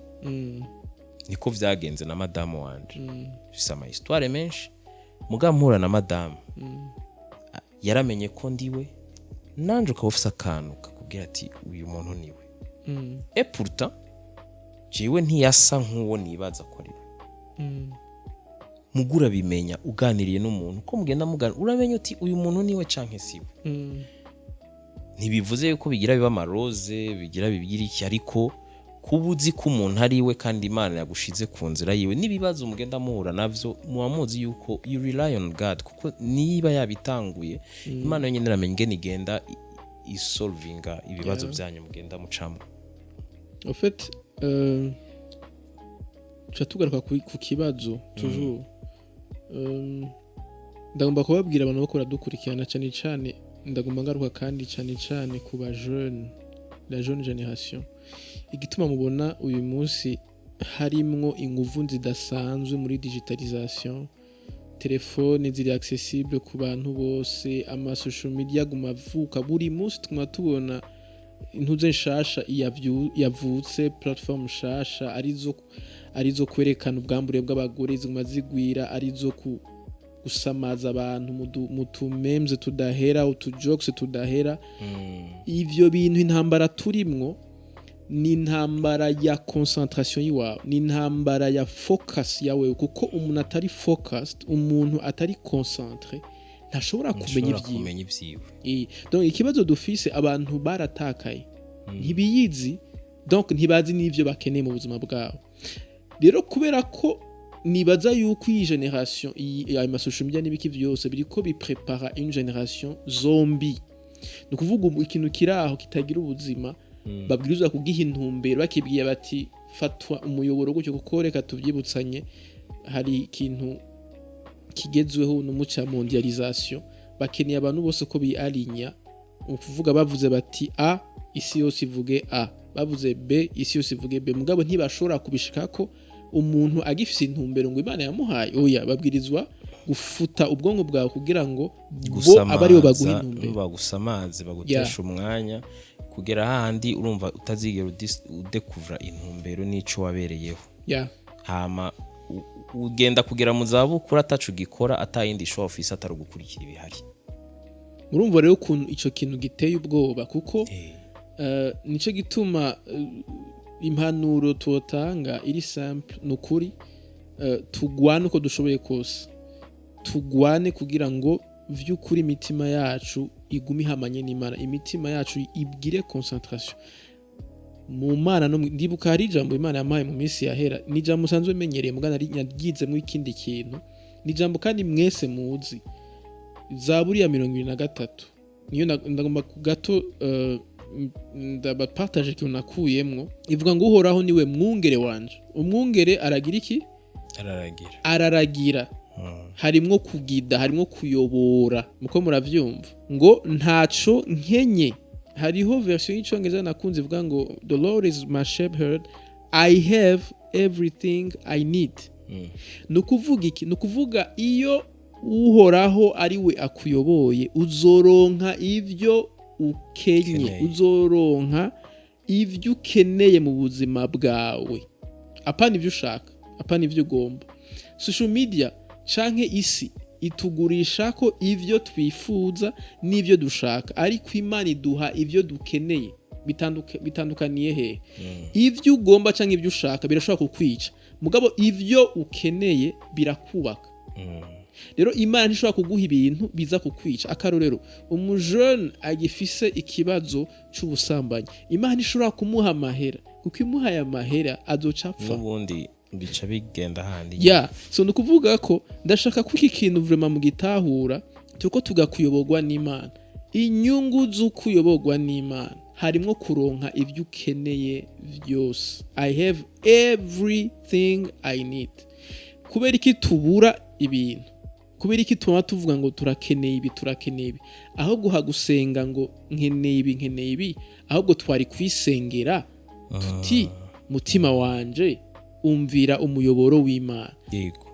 niko vyagenze na madamu wanje bifise ama histoire menshi muga mpura na madamu yaramenye ko ndiwe nanje ukaba ufise akantu kakubwira ati uyu muntu niwe et pourtant jewe ntiyasa nk'uwo nibaza ko ari mugura bimenya uganiriye n'umuntu ko mugenda mugana uramenya uti uyu muntu niwe canke siwe ntibivuze yuko bigira biba amaroze bigira bigira iki ariko kubuzi ko umuntu ari we kandi Imana yagushize ku nzira yiwe nibibazo mugenda muhura navyo muamuzi yuko you rely on God kuko niba yabitanguye Imana yonyine iramenya ingene igenda isolvinga ibibazo byanyu mugenda mucamo en fait tugaruka ku kibazo toujours ndagomba kubabwira abantu bakora dukurikirana cyane cyane ndagomba ngaruka kandi cyane ku ba jeune la jeune génération igituma mubona uyu munsi harimwo inguvu zidasanzwe muri digitalisation telefone ziri accessible ku bantu bose ama social media gumavuka buri munsi tubona intuze nshasha yavutse platform nshasha arizo kwerekana ubwambure bw'abagore zigwira arizo gusamaza abantu mu memes tudahera utujokes tudahera ivyo bintu intambara turimwo ni intambara ya concentration yiwawe ni intambara ya focus yawe kuko umuntu atari focused umuntu atari concentré ntashobora kumenya ivyiwe donc ikibazo dufise abantu baratakaye ntibiyizi donc ntibazi n'ivyo bakeneye mu buzima bwabo rero kubera ko nibaza yuko iyi generation ayo masosho media n'ibiki vyose biriko biprepara une generation zombie ni kuvuga ikintu kiraho kitagira ubuzima babwirizwa kugiha intumbero bakibwiye bati fatwa umuyoboro gutyo kuko reka tuvyibutsanye hari ikintu kigezweho n'umuca mondialisation bakeneye abantu bose ko bialinya ukuvuga bavuze bati a isi yose ivuge a bavuze b isi yose ivuge b mugabo ntibashobora kubishikako umuntu agifise intumbero ngo Imana yamuhaye oya babwirizwa gufuta ubwonko bwawe kugira ngo bo abariyo baguha intumbero bagusamaze bagutesha umwanya kugera handi urumva utazigera udekuvra intumbero n'ico wabereyeho hama ugenda kugera mu zabukuru atacu gikora atayindi show office atarugukurikira ibihari murumva rero ukuntu ico kintu giteye ubwoba kuko nico gituma impanuro tuotanga iri simple nukuri tugwane uko dushoboye kose tugwane kugira ngo vy'ukuri imitima yacu igumi hamanye n'Imana imitima yacu ibwire concentration mu Mana no ndibuka hari ijambo Imana yamaye mu minsi yahera ni jambo musanzwe menyereye mugana ari nyagize mu ikindi kintu ni jambo kandi mwese muzi Zaburi ya 23 niyo ndagomba kugato ndabapartage cyo nakuyemwo ivuga ngo uhoraho niwe mwungere wanje umwungere aragira iki araragira harimwo kugida harimwo kuyobora muko muravyumva ngo ntaco nkenye hariho version y'icongereza nakunze ivuga ngo the Lord is my shepherd I have everything I need nukuvuga iki nukuvuga iyo uhoraho ari we akuyoboye uzoronka ivyo ukenye uzoronka ivyo ukeneye mu buzima bwawe apana ivyo ushaka apana ivyo ugomba social media canke isi itugurisha ko ivyo twifuza n'ivyo dushaka, ariko Imana iduha ivyo dukeneye. Bitandukaniye he? Ivyo ugomba canke ivyo ushaka birashobora kukwica, mugabo ivyo ukeneye birakubaka. Rero Imana ntishobora kuguha ibintu biza kukwica. Akarorero, umujene agifise ikibazo c'ubusambanyi, Imana ntishobora kumuha amahera, kuko imuha aya mahera azoca apfa n'ubundi bica bigenda handi. So nukuvuga ko ndashaka ko iki kintu vraiment mu gitahura tuko tugakuyoborwa n'Imana. Inyungu zo kuyoborwa n'Imana harimo kuronka ibyo ukeneye byose. I have everything I need. Kubera iki tubura ibintu? Kubera iki tuma tuvuga ngo turakeneye ibi, ahubwo hagusenga ngo nkeneye ibi, ahubwo twari kwisengera tuti mutima wanje umvira umuyoboro w'Imana. Yego.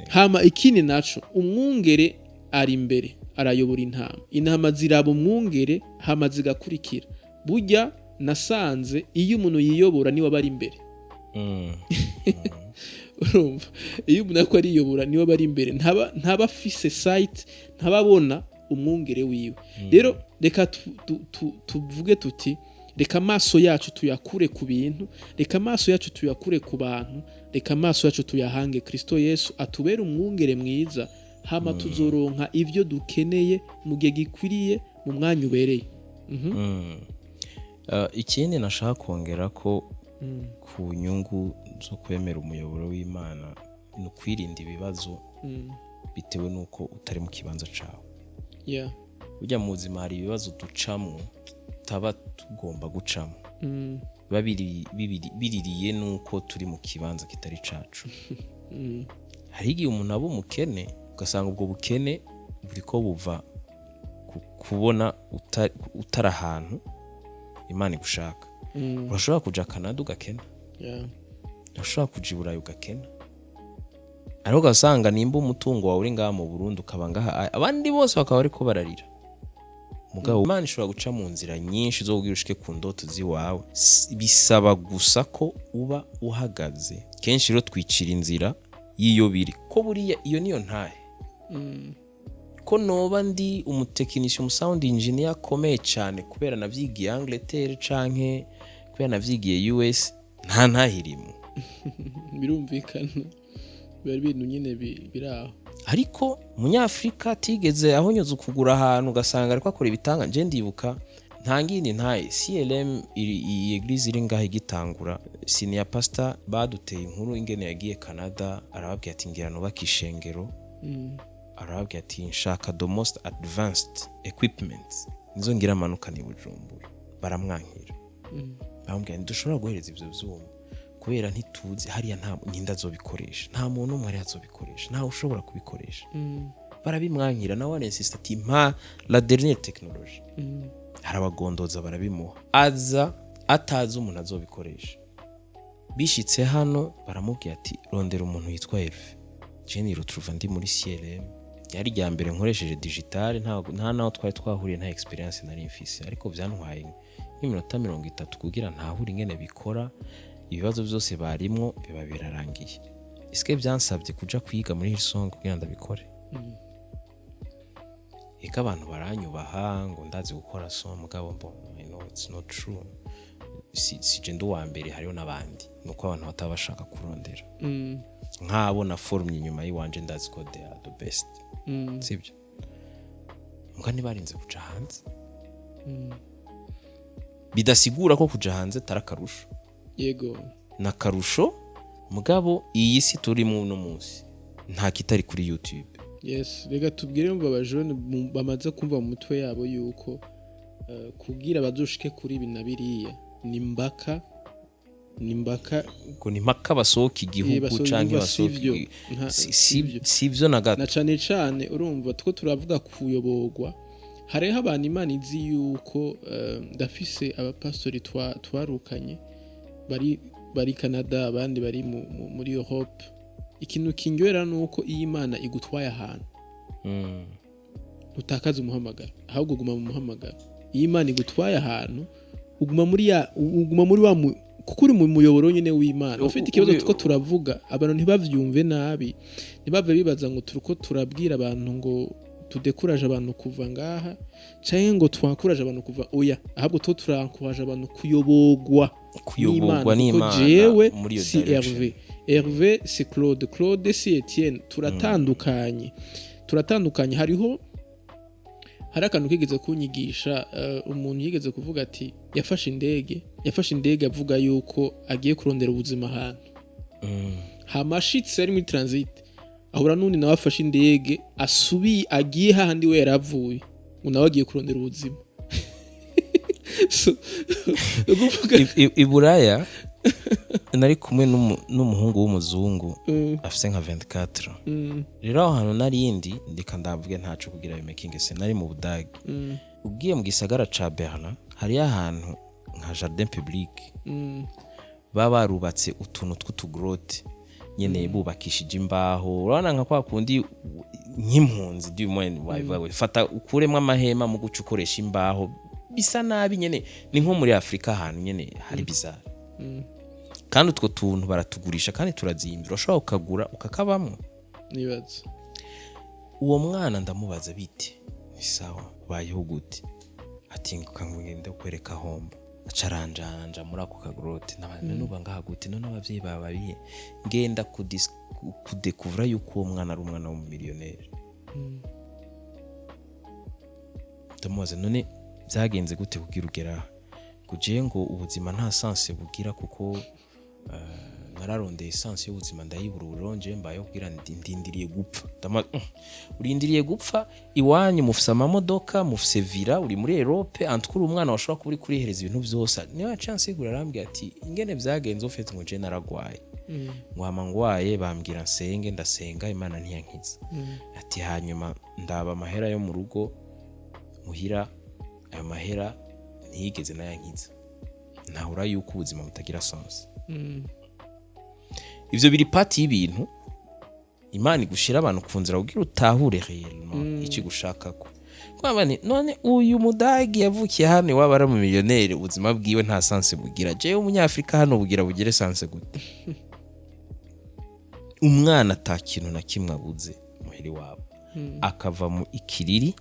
Hama ikindi naco, umwungere ari imbere arayobora intama ziraba umwungere hama zigakurikira. Burya nasanze iyo umuntu yiyobora niwe bari imbere. Urumva, iyo umuntu ako ariyobora niwe bari imbere, ntaba afise site, ntababona umwungere wiwe. Rero reka tuvuge tuti reka amaso yacu tuyakure ku bintu, reka amaso yacu tuyakure ku bantu, reka amaso yacu tuyahange Kristo Yesu atubere umwungere mwiza, hama tuzoronka ivyo dukeneye mu gihe gikwiriye mu mwanya ubereye. Ikindi nashaka kongera ko ku nyungu zo kwemera umuyoboro w'Imana ni ukwirinda ibibazo bitewe n'uko utari mu kibanza cawe. Ujya mu buzima hari ibibazo ducamo taba tugomba gucamo, biririye n'uko turi mu kibanza kitari cacu. Hari igihe umuntu aba umukene, ugasanga ubwo bukene buriko buva kubona utari ahantu Imana igushaka. Urashobora kuja Canada ugakena, urashobora kuja i Burayi ugakena, ariko ugasanga nimba umutungo wawe uri ngaha mu Burundi ukaba ngaha, abandi bose bakaba bariko bararira. Mugabo Imana ishobora guca mu nzira nyinshi zo kugira ushike ku ndoto ziwawe, bisaba gusa ko uba uhagaze. Kenshi rero twicira inzira yiyo biri ko buriya iyo niyo ntahe. Ko noba ndi umutekinisiye, sound engineer akomeye cyane kubera navyigiye Angleterre canke kubera navyigiye US, nta ntahirimo. Birumvikana, bari bintu nyine biraho. Ariko umunyafrika atigeze ahonyoza kugura ahantu ugasanga ariko akora ibitanga. Je ndibuka ntangindi ntaye CLM iyi eglise iri ngaho igitangura, senior pastor baduteye inkuru ingene yagiye Canada, arababwiye ati ngira nubaka ishengero. Arababwiye ati nshaka the most advanced equipment, nizo ngira amanuka ni Bujumbura. Baramwankira, bambwiye ndushobora guhereza ivyo vyuma kubera ntituzi hariya nta ninda zobikoresha, nta muntu umwe azobikoresha, nta ushobora kubikoresha. Barabimwankira nawe insist ati mpa la dernière technologie. Harabagondoza barabimuha, aza atazi umuntu azobikoresha. Bishitse hano baramubwiye ati rondera umuntu yitwa Elf. Jenny Rutruva ndi muri CLM, yari rya mbere nkoresheje digital, nta naho twari twahuriye, nta experience nari mfise, ariko byantwaye nk'iminota 30 kugira ntahure ingene bikora. Ibibazo byose barimwo biba birarangiye. Iske byansabye kuja kwiga muri Hillsong kugira ndabikore. Eka abantu baranyubaha ngo ndazi gukora so, mugabo mbo I know it's not true. Si jendo wa mbere hariyo nabandi, nuko abantu batabashaka kurondera. Nkabo na forumye nyuma yiwanje ndazi ko they are the best. Sibyo. Mugani barinze kuja hanze. Bidasigura ko kuja hanze tarakarusho. Yego. Na karusho, mugabo iyi si turi mu no munsi nta kitari kuri YouTube. Yes, rega tubwire ngo abajone bamaze kumva mu mutwe yabo yuko kugira bazoshike kuri binabiriya nimbaka ko nimpaka basohoka igihugu canke basohoka sivyo na gato. Na cane urumva two turavuga kuyoborwa, hariho abantu Imana izi yuko ndafise abapastori twarukanye bari Canada, abandi bari muri Europe. Ikintu kingyera nuko iyi Imana igutwaye ahantu utakaza umuhamagaro, ahubwo uguma mu muhamagaro. Iyi Imana igutwaye ahantu uguma muri kuko uri mu muyoboro nyine w'Imana ufite ikibazo tuko turavuga abantu ntibavyumve nabi ntibave bibaza ngo turiko turabwira abantu ngo tudekuraje abantu kuva ngaha canke ngo twakuraje abantu kuva oya ahubwo to turankuraje abantu kuyobogwa n'Imana jewe si Hervé si Claude si Etienne turatandukanye hari akantu kigeze kunyigisha umuntu yigeze kuvuga ati yafashe indege avuga yuko agiye kurondera ubuzima ahantu hamashitse ari muri transit ahura n'undi nawe afashe indege agiye hahandi we yaravuye nawe agiye kurondera ubuzima Iburaya nari kumwe n'umuhungu w'umuzungu afise nka 24 rero aho hantu narindi ndika ndavuge ntaco kugira bimaking se nari mu Budage ugiye mu gisagara ca Berlin hari ahantu nka jardin public barubatse utuntu tw'utugrotte nyene bubakishije imbaho urabona nka kwa kundi nk'impunzi wawe fata ukuremwe amahema mu guca ukoresha imbaho bisa nabi nyene ni nko muri Afrika ahantu nyene hari bizarre kandi utwo tuntu baratugurisha kandi turazimbira urashobora ukagura ukakabamwo nibaza uwo mwana ndamubaza bite ni sawa bayeho gute ati ngukangwende kwereka homba acaranja muri ako kagrote nabane nuba ngaha gute none abavyeyi bababiye ngenda kudekuvura yuko uwo mwana ari umwana w'umumiliyoneri ndamubaza none byagenze gute kugira ugera kuje ngo ubuzima nta sense bugira kuko nararondeye essence y'ubuzima ndayibura uronje mbayo kugira ndindiriye gupfa urindiriye gupfa iwanyu mufise amamodoka mufise vira uri muri Europe antukura umwana washobora kuba uri kurihereza ibintu byose niyo chance igura arambye ati ingene byagenze ufite ngo je naragwaye ngwama ngwaye bambwira nsenge ndasenga Imana ntiyankiza ati hanyuma ndaba amahera yo mu rugo muhira ayo mahera ntiyigeze nayankiza nahura yuko ubuzima butagira sense ivyo biri pati y'ibintu Imana igushira abantu kunzira kugira utahure réellement iki gushakako kwabane none uyu mudagi yavukiye hano wabara mu miliyoneri ubuzima bwiwe nta sense bugira je umunyafrika hano bugira bugire sense gute umwana atakintu na kimwe abuze muhiri wabo akava mu ikiriri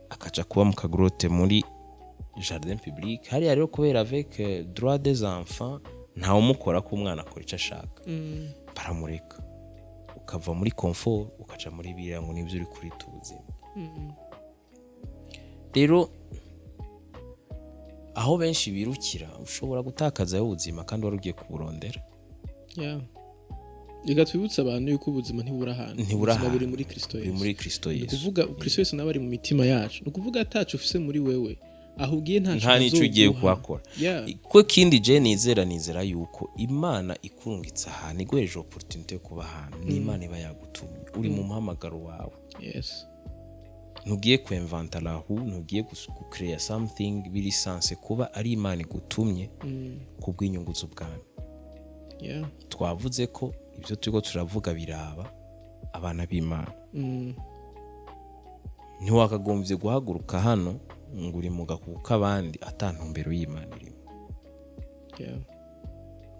akaja kuba mu kagrote muri jardin public hari rero kubera avec droit des enfants nta umukora ko umwana akora icyo ashaka baramureka ukava muri confort ukaja muri biriya ngo nivyo uri kuri tubuzima rero aho benshi birukira ushobora gutakaza ubuzima kandi warugiye kuburondera Ega twibutsa abantu yuko ubuzima ntibura ahantu buri muri Kristo Yesu kuvuga Kristo Yesu nabari mu mitima yacu nukuvuga atacu ufise muri wewe aho ugiye nta nico ugiye kuhakora ko kindi je nizera yuko Imana ikurungitsa ahantu igwereje opportunity yo kuba ahantu ni Imana iba yagutumye uri mu muhamagaro wawe ntugiye kwinventa la roue ntugiye gucreate something biri sense kuba ari Imana igutumye kubw'inyungu z'ubwami twavuze ko ibyo turiko turavuga biraba abana b'Imana ntiwakagombye guhaguruka hano ngo uri mu gakuku k'abandi atantumbero y'Imana irimo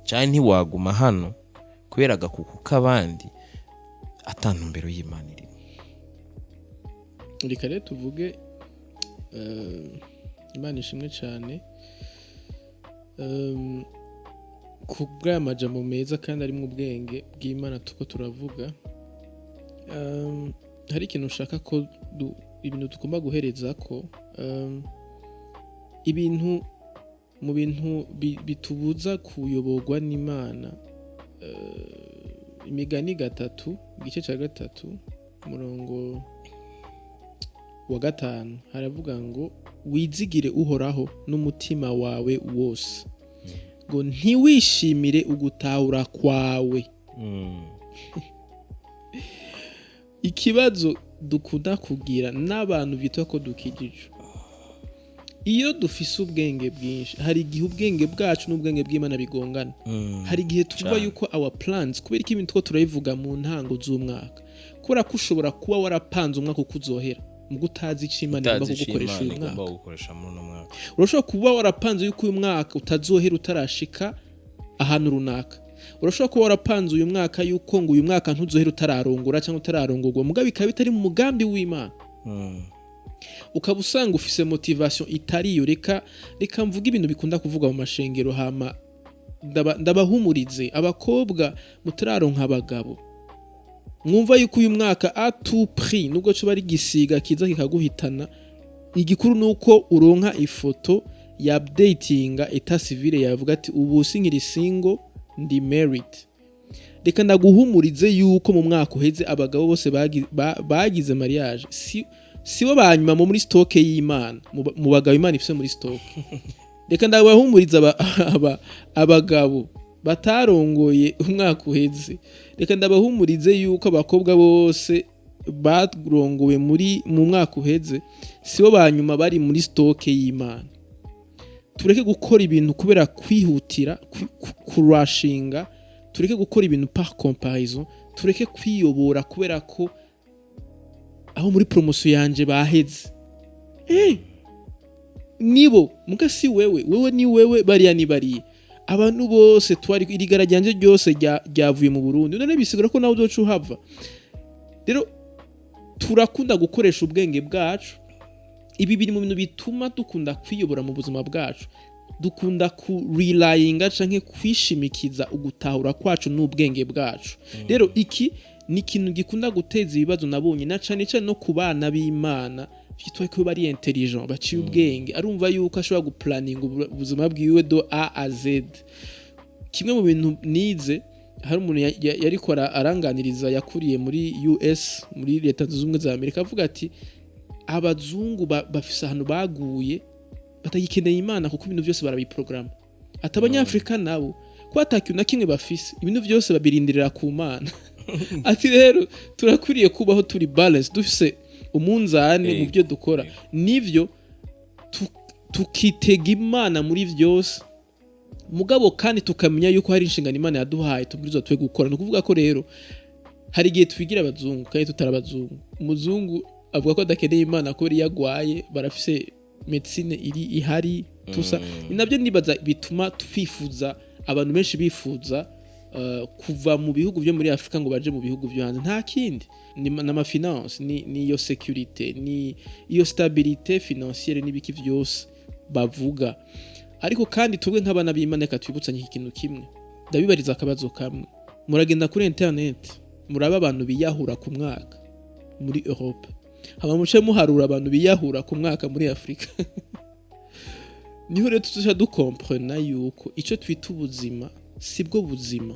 cyane ntiwaguma hano kubera agakuku k'abandi atantumbero y'Imana irimo reka rero tuvuge Imana ishimwe cyane kubwa amajambo meza kandi ari mu bwenge bw'Imana tuko turavuga hari ikintu ushaka ko ibintu tugomba guhereza ko ibintu mu bintu bitubuza kuyoborwa n'Imana imigani 3 igice cya 3 umurongo wa 5 haravuga ngo wizigire uhoraho n'umutima wawe wose ngo ntiwishimire ugutahura kwawe ikibazo dukunda kugira n'abantu bitwa ko dukijije iyo dufise ubwenge bwinshi hari igihe ubwenge bwacu n'ubwenge bw'Imana bigongana hari igihe tuvuga yuko our plans kubera iki ibintu two turabivuga mu ntango z'umwaka kubera ko ushobora kuba warapanze umwaka uko uzohera mu gutazi icimana igomba kugukoresha uyu mwaka urashobora kuba warapanze yuko uyu mwaka utazohera utarashika ahantu runaka urashobora kuba warapanze uyu mwaka yuko ngo uyu mwaka ntuzohera utararongora cyangwa utararongorwa mugabo bikaba bitari mu mugambi w'Imana ukaba usanga ufise motivation itariyo reka mvuga ibintu bikunda kuvuga mu mashengero hama ndabahumurize abakobwa mutararonka abagabo mwumva yuko uyu mwaka à tout prix nubwo cyo bari gisiga kiza kikaguhitana igikuru nuko uronka ifoto ya updatinga eta civile yavuga ati ubu sinkiri single ndi married reka ndaguhumurize yuko mu mwaka uheze abagabo bose bagize mariage sibo banyuma muri stock y'Imana mu bagabo Imana ifise muri stock reka ndabahumuriza abagabo batarongoye umwaka uheze reka ndabahumurize yuko abakobwa bose barongowe mu mwaka uheze sibo banyuma bari muri stock y'Imana tureke gukora ibintu kubera kwihutira kurashinga tureke gukora ibintu par comparaison tureke kwiyobora kubera ko aho muri promotion yanje baheze nibo muga si wewe ni wewe bariya ni bariya abantu bose twari irigara ryanje ryose ryavuye mu Burundi none bisigura ko nawe uzoca uhava rero turakunda gukoresha ubwenge bwacu ibi biri mu bintu bituma dukunda kwiyobora mu buzima bwacu dukunda kurelyinga canke kwishimikiza ugutahura kwacu n'ubwenge bwacu rero iki ni ikintu gikunda guteza ibibazo nabonye na cane cane no ku bana b'Imana byitwa ko bari intelligent baciye ubwenge arumva yuko ashobora guplaninga ubuzima bwiwe do A a Z kimwe mu bintu nize hari umuntu yariko aranganiriza yakuriye muri US muri leta zunze ubumwe za Amerika avuga ati abazungu bafise ahantu baguye batagikeneye Imana kuko ibintu byose barabiprograma atabanyafrika nabo ko atakiyo na kimwe bafise ibintu byose babirindirira ku Mana ati rero turakuriye kubaho turi balance dufise umunzane mu byo dukora nivyo tukitega Imana muri byose mugabo kandi tukamenya yuko hari inshingano Imana yaduhaye tubwirizwa twe gukora no kuvuga ko rero hari gihe twigira abazungu kandi tutarabazungu umuzungu avuga ko adakeneye Imana ko yari yagwaye barafise medicine ihari tusa nabyo nibaza bituma twifuza abantu benshi bifuza kuva mu bihugu byo muri Afrika ngo baje mu bihugu byo hanze nta kindi ni na finance ni iyo security ni iyo stabilité financière n'ibiki byose bavuga ariko kandi tubwe nk'abana b'Imana katwibutsanye ikintu kimwe ndabibariza akabazo kamwe muragenda kuri internet muraba abantu biyahura ku mwaka muri Europe haba muce muharura abantu biyahura ku mwaka muri Afrika niho rero tuzoja dukomprena yuko ico twita ubuzima sibwo buzima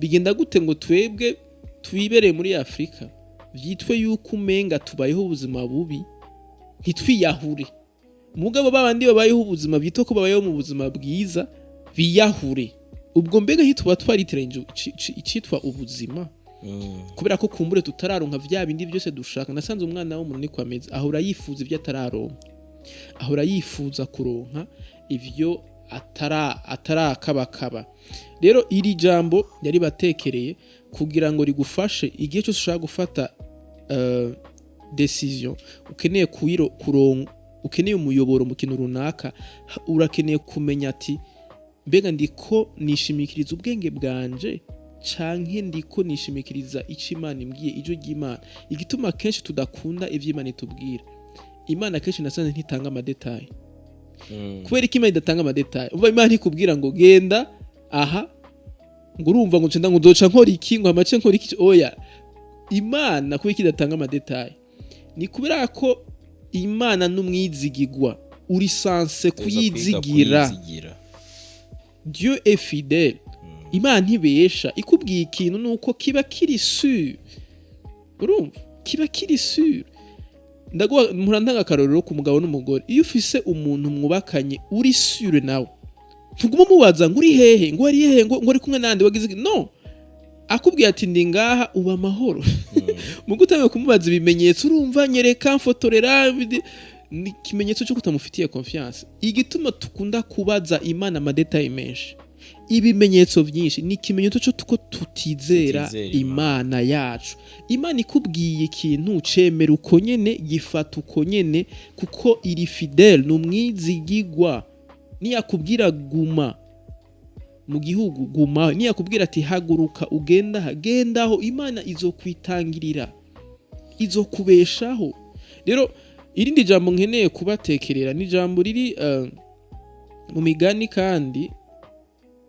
bigenda gute ngo twebwe twibereye muri Afrika vyitwe yuko umenga tubayeho ubuzima bubi ntitwiyahure mugabo babandi babayeho ubuzima bito ko babayeho mu buzima bwiza biyahure ubwo mbega hituba twariteranye icitwa ubuzima kubera ko kumbure tutararonka vya bindi byose dushaka nasanze umwana wo munini kwameza ahora yifuza ibyo atararonka ahora yifuza kuronka ivyo atarakabakaba rero iri jambo yari batekereye kugira ngo rigufashe igihe cyose ushaka gufata decision ukeneye kuronka ukeneye umuyoboro mu kintu runaka urakeneye kumenya ati mbega ndiko nishimikiriza ubwenge bwanje canke ndiko nishimikiriza ico Imana imbwiye ijo ry'Imana igituma kenshi tudakunda ivy'Imana itubwira Imana kenshi nasanze ntitanga amadetail kubera ko Imana idatanga amadetail uva Imana ikubwira ngo genda aha ngo urumva ngo cenda ngo ndoca nkora iki ngo amace nkora iki oya Imana kubera kidatanga amadetail ni kubera ko Imana n'umwizigigwa uri sanse kuyizigira Dieu est fidèle Imana ntibesha ikubwiye ikintu nuko kiba kiri sûr urumva kiba kiri sûr ndaguha murantanga akarorero ku mugabo n'umugore iyo ufise umuntu mwubakanye uri sûr nawe ntuguma mubaza ngo uri hehe ngo ari hehe ngo ari kumwe nande wagize no akubwiye ati ndi ngaha uba amahoro mu gutanga kumubaza ibimenyetso urumva nyereka mfotorera ni kimenyetso cyo kutamufitiye confiance igituma tukunda kubaza Imana amadetail menshi ibimenyetso byinshi ni kimenyetso cyo tuko tutizera Imana yacu Imana ikubwiye ikintu cemera uko nyene gifata uko nyene kuko iri fidèle n'umwizigigwa niyakubwira guma mu gihugu guma, niyakubwira ati haguruka ugenda hagendaho, Imana izokwitangirira, izokubeshaho. Rero irindi jambo nkeneye kubatekerera ni jambo riri mu Migani kandi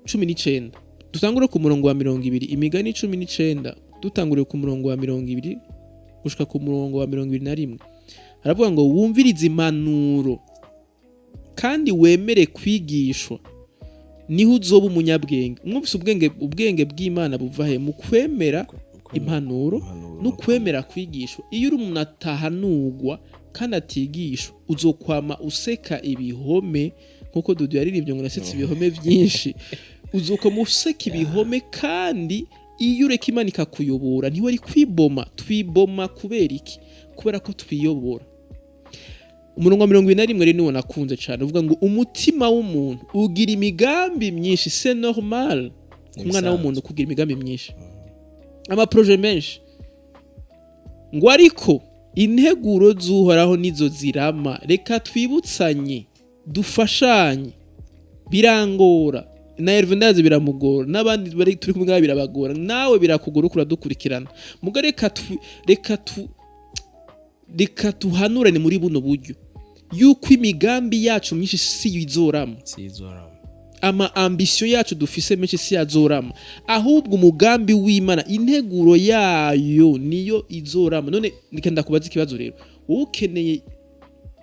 19, dutangure ku murongo wa 20. Imigani 19 dutangure ku murongo wa 20 gushika ku murongo wa 21, haravuga ngo wumvirize impanuro kandi wemere kwigishwa, niho uzoba umunyabwenge. Mwumvise ubwenge bw'Imana buva he? Mu kwemera impanuro no kwemera kwigishwa. Iyo uri umuntu atahanurwa kandi atigishwa, uzokwama useka ibihome, nkuko Dudu yaririmbye ngo nasetse ibihome byinshi. Uzokoma useka ibihome, kandi iyo ureka Imana ikakuyobora ntiwari kwiboma. Twiboma kubera iki? Kubera ko twiyobora. Umurongo wa 21 rero niwo nakunze cyane, uvuga ngo umutima w'umuntu ugira imigambi myinshi. C'est normal ku mwana w'umuntu kugira imigambi myinshi, amaproje menshi, ngo ariko integuro z'Uhoraho nizo zirama. Reka twibutsanye, dufashanye. Birangora na Herve ndazi biramugora, n'abandi bari turi kumwe birabagora, nawe birakugora ukura dukurikirana. Muga reka tuhanurane muri buno buryo yuko imigambi yacu myinshi si izorama, ama ambition yacu dufise menshi si yazorama, ahubwo umugambi w'Imana, integuro yayo niyo izorama. None nikenda kubaza ikibazo rero, wowe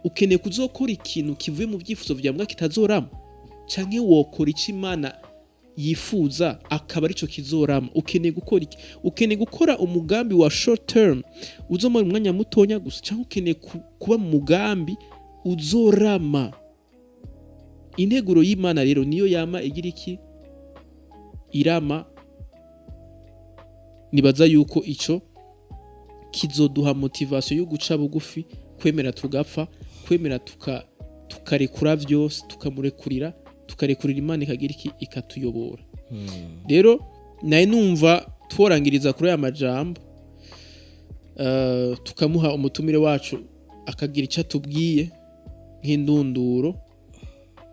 ukeneye kuzokora ikintu kivuye mu byifuzo bya mbwa kitazorama, canke wokora ico Imana yifuza akaba arico kizorama? Ukeneye gukora iki? Ukeneye gukora umugambi wa short term uzomara umwanya mutonya gusa, canke ukeneye kuba mu mugambi uzorama? Integuro y'Imana rero niyo yama igira iki? Irama. Nibaza yuko ico kizoduha motivation yo guca bugufi, kwemera tugapfa, kwemera tukarekura vyose, tukamurekurira, tukarekurira Imana ikagira iki? Ikatuyobora. Rero naye numva tworangiriza kuri aya majambo, tukamuha umutumire wacu akagira icyo atubwiye nk'indunduro,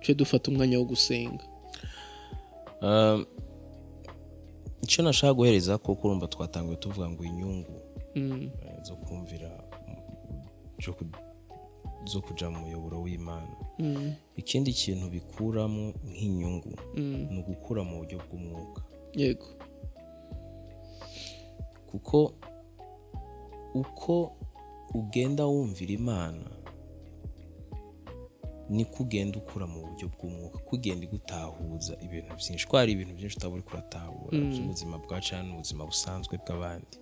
cyo dufata umwanya wo gusenga. Icyo nashaka guhereza ko kurumva twatanguye tuvuga ngo inyungu zo kumvira zo kuja mu muyoboro w'Imana. Ikindi kintu bikuramo nk'inyungu ni ugukura mu buryo bw'umwuka. Yego. Kuko uko ugenda wumvira Imana ni kugenda ukura mu buryo bw'umwuka, kugenda igutahuza ibintu byinshi. Ko hari ibintu byinshi utaburi kuratahura by'ubuzima bwacu n'ubuzima busanzwe bw'abandi,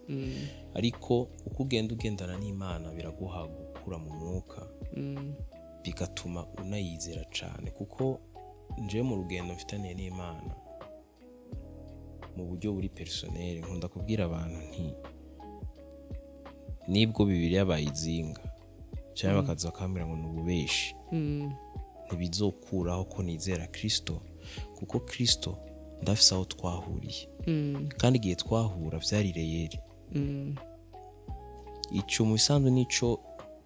ariko uko ugenda ugendana n'Imana biraguha gukura mu mwuka, bigatuma unayizera cyane. Kuko nje mu rugendo mfitaniye n'Imana mu buryo buri personnel, nkunda kubwira abantu nti nibwo Bibiliya bayizinga cyangwa bakaza bakambira ngo nububeshi, ntibizokuraho ko nizera Kristo, kuko Kristo ndafise aho twahuriye, kandi igihe twahura vyari reyeri. Ico mu bisanzwe nico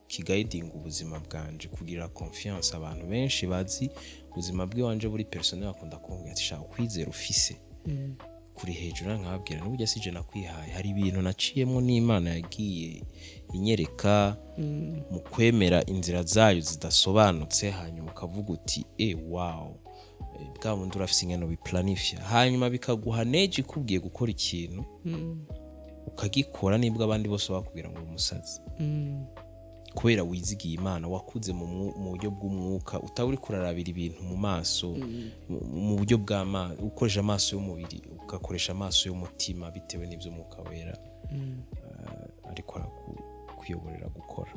kigaidinga ubuzima bwanje, kugira confiance. Abantu benshi bazi ubuzima bw'iwanje buri personnel bakunda kumbwira ati shaka kwizera ufise kuri hejuru, nkababwira n'ubujya sije nakwihaye. Hari ibintu naciyemo n'Imana yagiye inyereka mu kwemera inzira zayo zidasobanutse, hanyuma ukavuga uti wow, bwa bundi urafise ingeno biplanifya, hanyuma bikaguha neji kubwiye gukora ikintu ukagikora, nibwo abandi bose bakubwira ngo umusazi, kubera wizigiye Imana, wakuze mu buryo bw'umwuka, utaburi kurarabira ibintu mu maso, mu buryo bw'Imana, ukoresha amaso y'umubiri ugakoresha amaso y'umutima, bitewe n'ibyo Mwuka Wera ariko kuyoborera gukora.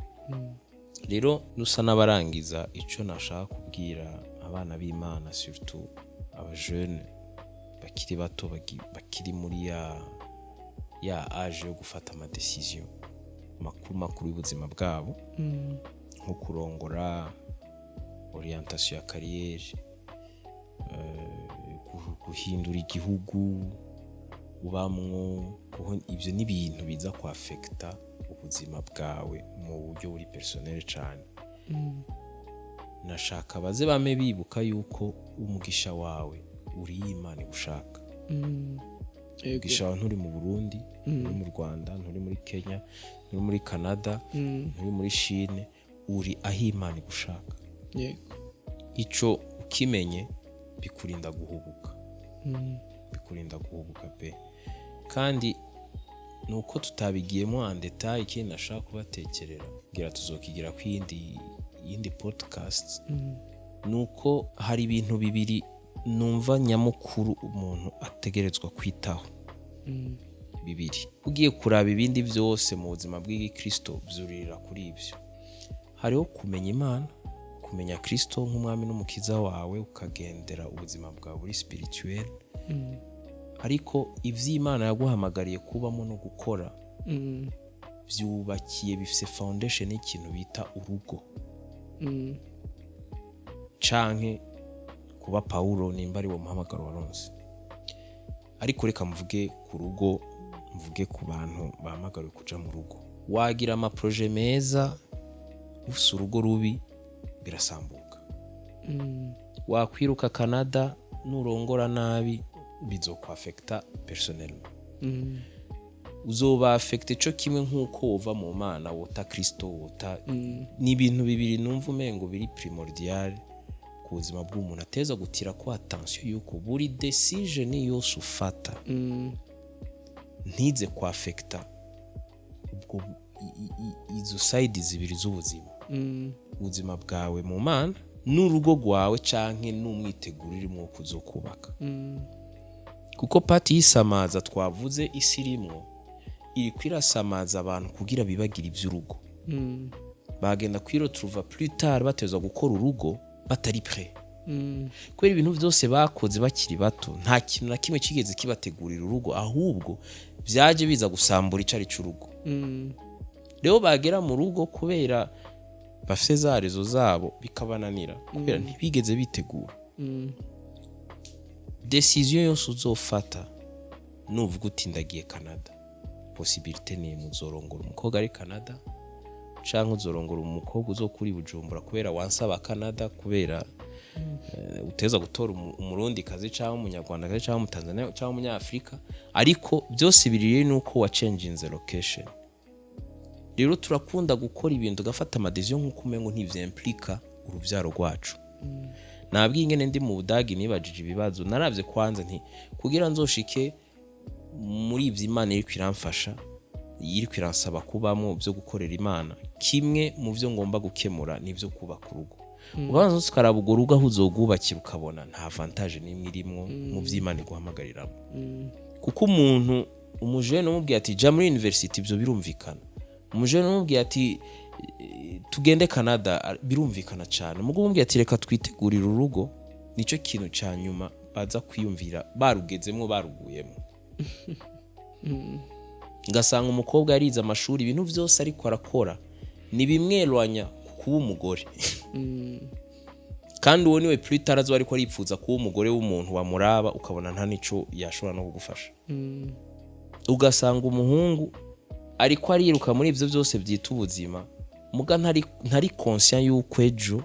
Rero nusa n'abarangiza, ico nashaka kubwira abana b'Imana, surtout abajeune bakiri bato, bakiri muri ya age yo gufata ama decision makuru y'ubuzima bwabo, nko kurongora, orientation ya carrière, guhindura igihugu ubamwo. Ibyo ni ibintu biza ku affecta ubuzima bwawe mu buryo buri personnel cyane. Nashaka baze bame bibuka yuko umugisha wawe uri Imana igushaka. Yego. Gishaho nturi mu Burundi, nturi mu Rwanda, nturi muri Kenya, nturi muri Canada, nturi muri Chine, uri aho Imana igushaka. Yego. Ico ukimenye bikurinda guhubuka. Bikurinda guhubuka pe. Kandi nuko tutabigiyemo en detail, ikindi nashaka kubatekerera ngira tuzokigira ku yindi podcast, nuko hari ibintu bibiri numva nyamukuru umuntu ategerezwa kwitaho. Bibiri ugiye kuraba ibindi byose mu buzima bw'Ikristo byuririra kuri ibyo. Hariho kumenya Imana, kumenya Kristo nk'umwami n'umukiza wawe, ukagendera ubuzima bwawe buri spirituel. Ariko ivy'Imana yaguhamagariye kubamo no gukora byubakiye, bifise foundation y'ikintu bita urugo. Canke kuba Paulo nimba ari wo muhamagaro waronse. Ariko reka mvuge ku rugo, mvuge ku bantu bahamagariwe kuja mu rugo. Wagira ama projet meza, ufise urugo rubi birasambuka. Wakwiruka Canada nurongora nabi bizokwafekta personnellement. Uzoba affecte cyo kimwe nkuko wova mu Mana wota Kristo wota. Ni ibintu bibiri numva umengo biri primordial ku buzima bw'umuntu, ateza gutira ko attention yuko buri decision yose ufata ntize kwafekta ubwo izo side zibiri z'ubuzima. Ubuzima bwawe mu Mana n'urugo rwawe canke n'umwiteguro urimo kuzokubaka. Kuko pati y'isamaza twavuze isi irimo iri kwirasamaza abantu kugira bibagira iby'urugo. Bagenda kwirotruva plus tard batezwa gukora urugo batari prêt. Kubera ibintu byose bakoze bakiri bato, nta kintu na kimwe kigeze kibategurira urugo, ahubwo byaje biza gusambura icari cy'urugo. Rero bagera mu rugo kubera bafite za rezo zabo bikabananira, kubera ntibigeze bitegura. Decision yose uzofata nuvuga uti ndagiye Canada, possibilité ni muzorongora umukobwa ari Canada, canke uzorongora umukobwa uzokuri Bujumbura kubera wansaba Canada, kubera uteza gutora umurundi kazi canke umunyarwanda kazi canke umutanzania canke umunyafrika, ariko byose biririye nuko wa changing the location. Rero turakunda gukora ibintu gafata amadeziyo nkuko umengo ntivyimplika uruvyaro rwacu. Nabwiye ingene ndi mu Budagi nibajije ibibazo, naravye kwanza nti kugira nzoshike muri ivyo Imana iri kwiramfasha, iri kwiransaba kubamo byo gukorera Imana, kimwe mu byo ngomba gukemura nivyo kubaka urugo. Ubanza ukaraba ugo rugo aho uzogubakira ukabona nta avantage nimwe irimo mu vy'Imana iguhamagariramo. Kuko umuntu umujene umubwiye ati ja muri university byo birumvikana, umujene umubwiye ati tugende Canada birumvikana cyane, umugabo umubwiye ati reka twitegurira urugo, nico kintu ca nyuma baza kwiyumvira barugezemwo baruguyemo. Ngasanga umukobwa yarize amashuri, ibintu byose ariko arakora ni bimwerwanya kuba umugore. Kandi uwo niwe plus tard azo ariko aripfuza kuba umugore w'umuntu wamuraba ukabona nta nico yashobora no kugufasha. Ugasanga umuhungu ariko ariruka muri ivyo byose byita ubuzima, muga ntari conscient yuko ejo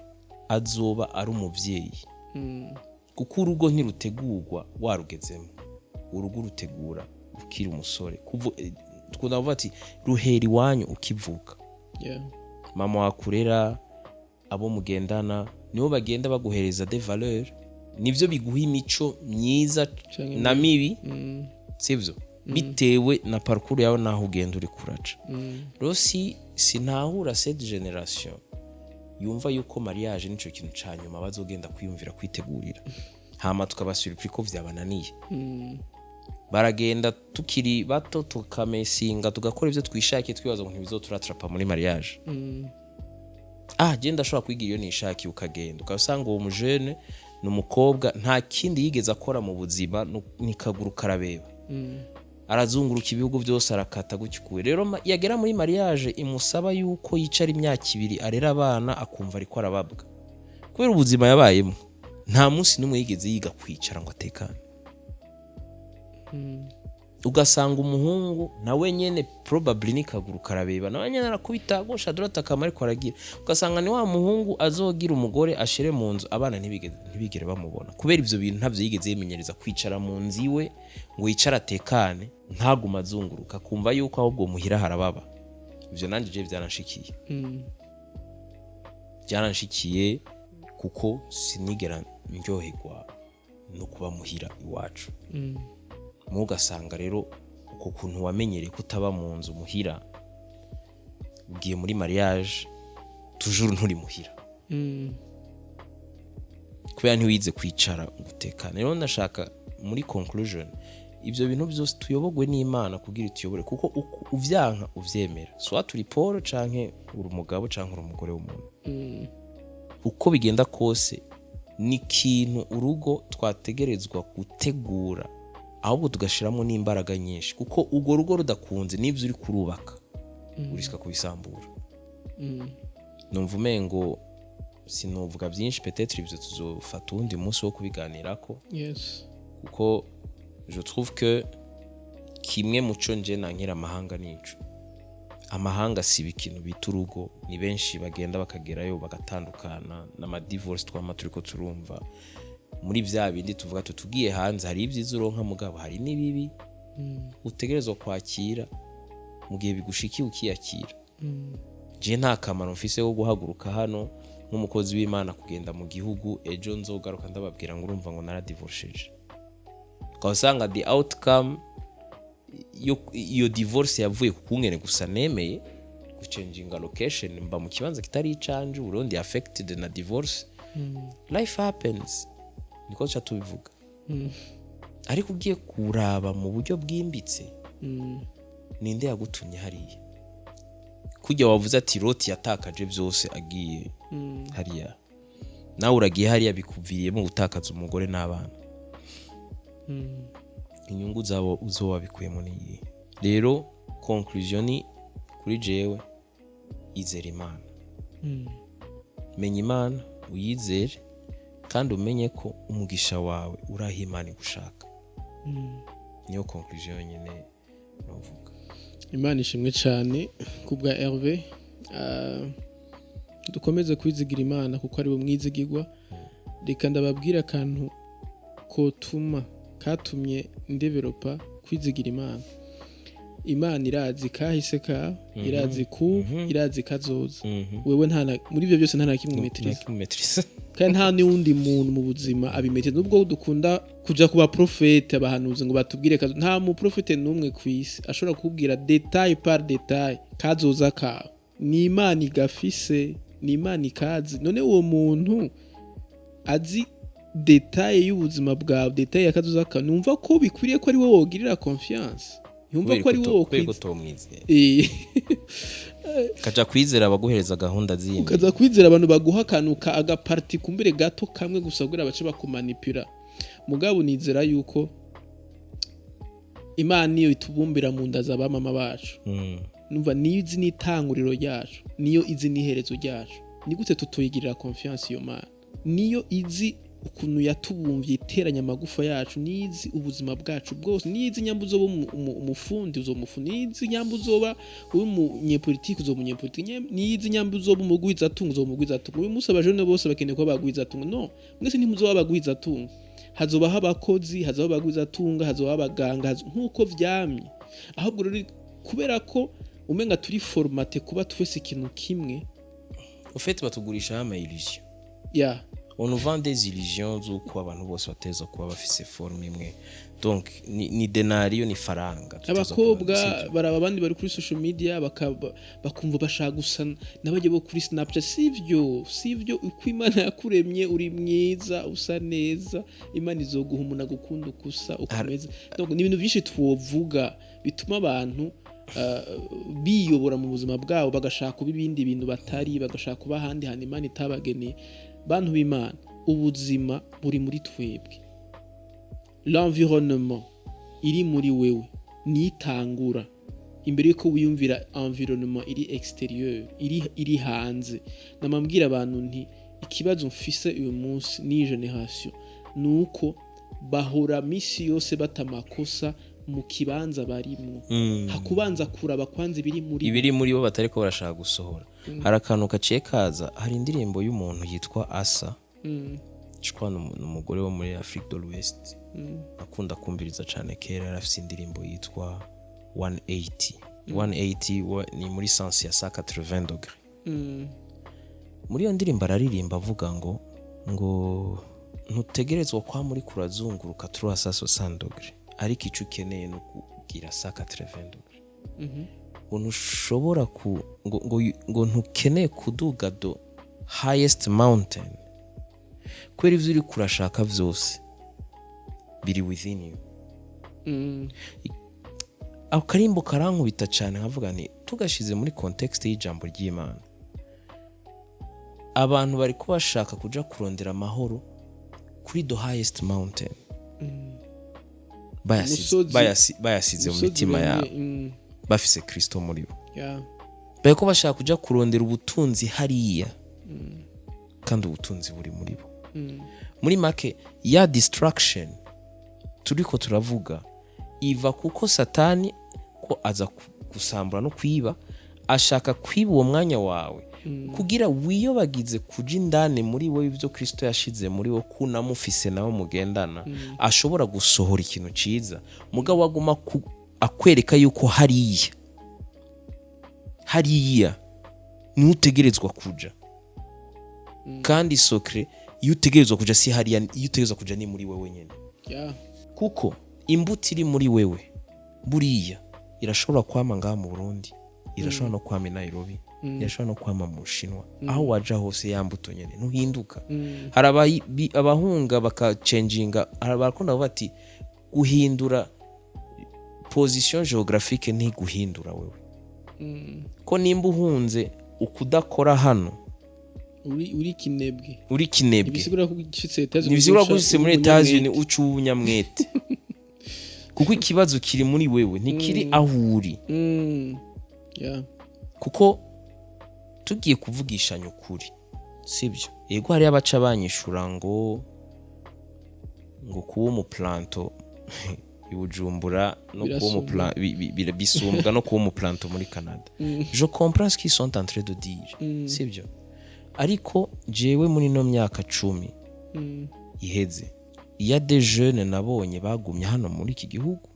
azoba ari umuvyeyi. Kuko urugo ntirutegurwa warugezemo, urugo rutegura ukiri umusore. Twunavuga ati ruhera iwanyu ukivuka. Mama wakurera, abo mugendana nibo bagenda baguhereza des valeurs, nivyo biguha imico myiza na mibi, sivyo bitewe na parcours yawe naho ugenda uri kuraca. Rero sinahura cette generation yumva yuko mariage nico kintu cyanyuma bazogenda kwiyumvira kwitegurira, hama tukabasura ko vyabananiye. Baragenda tukiri bato tukamesinga tugakora ivyo twishakiye twibaza ngo ntibizoturatrapa muri mariage. Genda ashobora kwigira iyo nishaki ukagenda ukasanga uwo mujene n'umukobwa nta kindi yigeze akora mu buzima nikaguru karabeba. Arazunguruka ibihugu byose arakata gucyukuwe. Rero yagera muri mariage imusaba yuko yicara imyaka 2 arera abana akumva ariko arababwa. Kubera ubuzima yabayemo nta munsi numwe yigeze yiga kwicara ngo atekane. ugasanga umuhungu nawe nyene probably nikaguru karabeba nawe nyene arakubita gosha droite akamari ko aragira ugasanga ni wa muhungu azogira umugore ashire mu nzu abana ntibigere bamubona kubera ivyo bintu ntavyo yigeze yimenyereza kwicara mu nzu iwe ngo yicara tekane ntaguma azunguruka kumva yuko ahubwo muhira harababa ivyo nanje je byaranshikiye byaranshikiye kuko sinigera ndyoherwa no kuba muhira iwacu mugasanga rero uko kuntu wamenyereye kutaba mu nzu muhira ugiye muri mariage toujours nturi muhira kubera ntiwize kwicara gutekana rero ndashaka muri conclusion ibyo bintu byose tuyobogwe n'Imana kugira ituyobore kuko uvyanka uvyemera so turi Paul canke uri umugabo canke uri umugore w'umuntu uko bigenda kose ni ikintu urugo twategerezwa gutegura ahubwo tugashiramo n'imbaraga nyinshi kuko ugo rugo rudakunze n'ivyo uri kurubaka urishika kubisambura numva umengo sinovuga byinshi peut-être ibyo tuzofata undi munsi wo kubiganirako kuko je trouve que kimwe muco nje nankira amahanga nico amahanga siba ikintu bita urugo ni benshi bagenda bakagerayo bagatandukana n'ama divorce twama turiko turumva muri vya bindi tuvuga tugiye hanze hari ivyiza uronka mugabo hari nibibi utegerezwa kwakira mu gihe bigushikiye ukiyakira je nta kamaro mfise wo guhaguruka hano nk'umukozi w'Imana kugenda mu gihugu ejo nzogaruka ndababwira ngo urumva ngo naradivorceje ukasanga the outcome yo divorce yavuye kukungene gusa nemeye guchanginga location mba mu kibanza kitari icanje urundi affected na divorce life happens niko cha tubivuga ariko ugiye kuraba mu buryo bwimbitse ninde yagutumye hariya kujya wavuze ati Loti yatakaje byose agiye hariya nawe uragiye hariya bikuviyemo gutakaza umugore n'abana inyungu zabo uzo wabikuyemo niyi rero conclusion kuri jewe izera Imana menya Imana uyizere kandi umenye ko umugisha wawe uraho Imana gushaka niyo conclusion nyene novuga Imana ishimwe cyane kubwa Hervé dukomeze kwizigira Imana kuko ari we mwizigirwa reka ndababwira akantu ko katumye ndevelopa kwizigira Imana irazi kahise ka irazi irazi kazoza wewe muri ibyo byose nta na kimwe umetriza kandi nta n'undi muntu mu buzima abimetriza nubwo dukunda kuja kuba profete abahanuzi ngo batubwire nta mu profete n'umwe kwisi ashobora kukubwira detail par detail kazoza ka ni Imana igafise ni Imana ikazi none uwo muntu azi detail y'ubuzima bwawe detail yakazoza ka numva ko bikwiriye ko ari wowe wogirira confiance yumva ko ari wowe kwizera kaja kwizera abaguhereza gahunda zindi ukaza kwizera abantu baguha kanuka agaparti kumbere gato kamwe gusa kugira abace bakumanipira mugabo nizera yuko Imana niyo itubumbira mu nda za bamama bacu numva niyo izi n'itanguriro ryacu niyo izi n'iherezo ryacu ni gute tutoyigirira confiance iyo Mana niyo izi ukuntu yatubumvye iteranya amagufa yacu nizi ubuzima bwacu bwose nizi nyambu zo umufundi uzomufundi nizi nyambu zoba umunyepolitike uzomunyepolitike nizi nyambu zo umugwiza tungo uzomugwiza tungo uyu musa abajone bose bakeneye ko bagwiza tungo no mwese ntimuzoba bagwiza tungo hazoba abakozi hazoba bagwiza tungo hazoba abaganga nkuko vyamye ahubwo rero kubera ko umenga turi formate kuba twese ikintu kimwe ufite batugurisha ama illusion on nous vend des illusions z'uko abantu bose bateza kuba bafise forme imwe donc ni denario ni faranga abakobwa baraba abandi bari kuri social media bakumva bashaka gusa nabaje bo kuri Snapchat sivyo uko Imana yakuremye uri mwiza usa neza Imana izoguha umuntu agukunda ukusa ukomeza donc ni ibintu byinshi twovuga bituma abantu biyobora mu buzima bwabo bagashaka kuba ibindi bintu batari bagashaka kuba handi handi Imana itabageneye bantu b'Imana ubuzima buri muri twebwe l'environnement iri muri wewe nitangura imbere yuko wiyumvira environnement iri exterieur iri hanze namambwira abantu nti ikibazo mfise uyu munsi ni generation nuko bahora misi yose batamakosa mu kibanza barimwo hakubanza kuraba kwanza ibiri muri bo batari ko barashaka gusohora. Hari akantu kaciye kaza, hari indirimbo y'umuntu yitwa Asa chikwana n'umugore wo muri Afrique de l'Ouest akunda kumviriza cyane kera, yarafise indirimbo yitwa 180 ni muri sens ya 180 degrés. Muri iyo ndirimbo araririmba avuga ngo ntutegerezwa kwa muri kurazunguruka 360 degrés, ariko icyo ukeneye no kugira 180 degrés. Ntushobora ngo ntukeneye kuduga do highest mountain, kubera ivyo uri kurashaka vyose biri within you. Ako karimbo karankubita cyane, nkavuga nti tugashize muri context y'ijambo ry'Imana, abantu bari kubashaka kuja kurondera amahoro kuri the highest mountain, bayasize mu mitima yabo, bafise Kristo muri bo. Bari ko bashaka kuja kurondera ubutunzi hariya, kandi ubutunzi buri muri bo. Muri make ya distraction turiko turavuga iva kuko Satani ko aza gusambura no kwiba, ashaka kwiba uwo mwanya wawe kugira wiyobagize kuja indane muri wowe ivyo Kristo yashize muri wo, kunamufise nawe mugendana ashobora gusohora ikintu ciza, mugabo waguma akwereka yuko hariya ni utegerezwa kuja, kandi sokre iyo utegerezwa kuja si hariya, iyo utegerezwa kuja ni muri wewe nyene. Kuko imbuto iri muri wewe buriya irashobora kwama ngaha mu Burundi, irashobora no kwama i Nairobi, irashobora no kwama mu Bushinwa, aho waja hose ya mbuto nyene ntuhinduka. Hari abahunga bakacenginga, barakunda bati guhindura position geographique ni guhindura wewe. Ko nimba uhunze ukudakora hano uri kinebwe, nibisigura ko ushitse muri Etats-Unis uca ubunyamwete. Kuko ikibazo kiri muri wewe ntikiri aho uri. Kuko tugiye kuvugishanya ukuri, sibyo? Yego hari abaca banyishura ngo kuba umuplanto ibujumbura no kuba umuplanto bisumbwa no kuba umuplanto muri Canada. Je comprends ce qu'ils sont en train de dire, sibyo? Ariko jewe muri no myaka 10 iheze, iya des jeunes nabonye bagumye hano muri iki gihugu,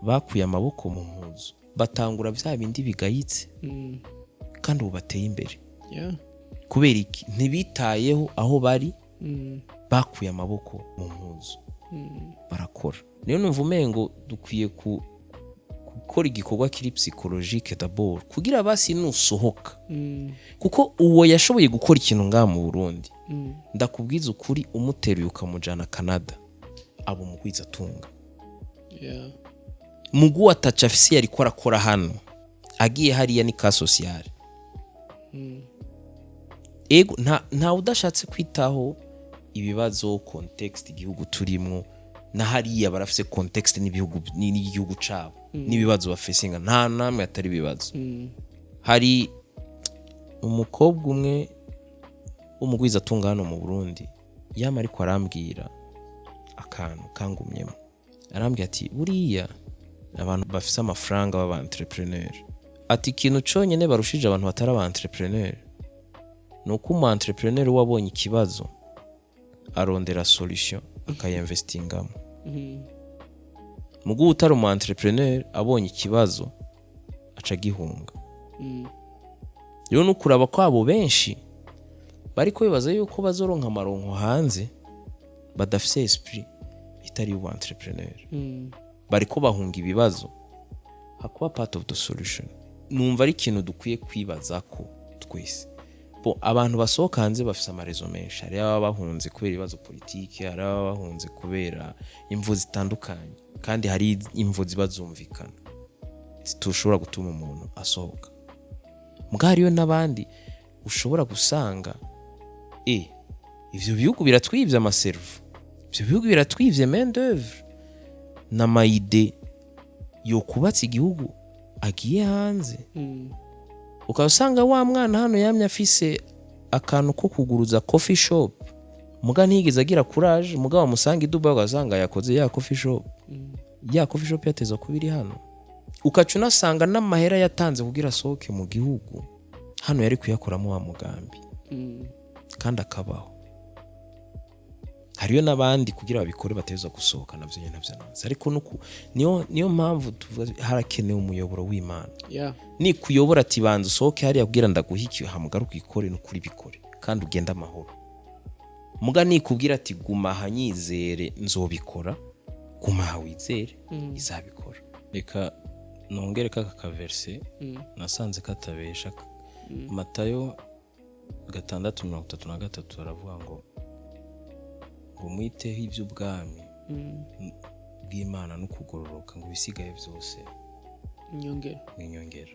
bakuye amaboko mu mpuzu, batangura vya bindi bigayitse, kandi ubu bateye imbere. Kubera iki? Ntibitayeho aho bari, bakuye amaboko mu mpuzu, barakora. Niyo numva umengo dukwiye gukora igikorwa kiri psychologique d'abord kugira basi nusohoka. Kuko uwo yashoboye gukora ikintu ngaha mu Burundi, ndakubwiza ukuri, umuteruye ukamujana Canada abo mugwiza tunga. Mugu atacha afisi yari kora hano, agiye hariya ni ka social. Ego nta udashatse kwitaho ibibazo context igihugu turimo, na hariya barafise context n'igihugu cabo n'ibibazo bafesinga, nta namwe atari bibazo. Hari umukobwa umwe umugwiza tunga hano mu Burundi, yama ariko arambwira akantu kangumyemo, arambwira ati buriya abantu bafise amafaranga baba entrepreneur, ati ikintu cyonyine barushije abantu batari aba entrepreneur nuko umu entrepreneur wabonye ikibazo arondera solution akayinvestingamo. Mugu utari umu entrepreneur abonye ikibazo aca gihunga. Rero nukuraba kwabo benshi bariko bibaza yuko bazoronka amaronko hanze, badafise esprit itari ubu entrepreneur, bariko bahunga ibibazo hakuba part of the solution. Numva ari ikintu dukwiye kwibaza ko twese abantu basohoka hanze bafise amarezo menshi. Hari abahunze kubera ibibazo politiki, hari abahunze kubera imvu zitandukanye, kandi hari imvu zibazumvikana zitushobora gutuma umuntu asohoka. Muga hariyo n'abandi ushobora gusanga ivyo bihugu biratwivye amaservu, ivyo bihugu biratwivye main d'œuvre n'amayide yo kubatsa igihugu agiye hanze. Ukasanga wa mwana hano yamye afise akantu ko kuguruza coffee shop, muga ntigeze agira courage, muga wamusanga iduba ugasanga yakoze ya coffee shop. ya coffee shop yateza kuba iri hano, ukaca unasanga n'amahera yatanze kugira asohoke mu gihugu hano yari kuyakoramo wa mugambi kandi akabaho. Hariyo n'abandi kugira babikore bateza gusohoka navyo nyene navyo, ariko niyo mpamvu tuvuga harakenewe umuyoboro w'Imana. Ni kuyobora ati banza usohoke hariya kugira ndaguhikiye hamugaruka ikore no kuri bikore kandi ugenda amahoro. Muga ni kubwira ati guma hanyizere nzobikora, guma hawizere izabikora. Reka nongere kaka verse nasanze katabesha. Matayo 6:33 aravuga ngo mwiteho iby'ubwami bw'Imana no kugororoka ngo bisigaye byose inyongera.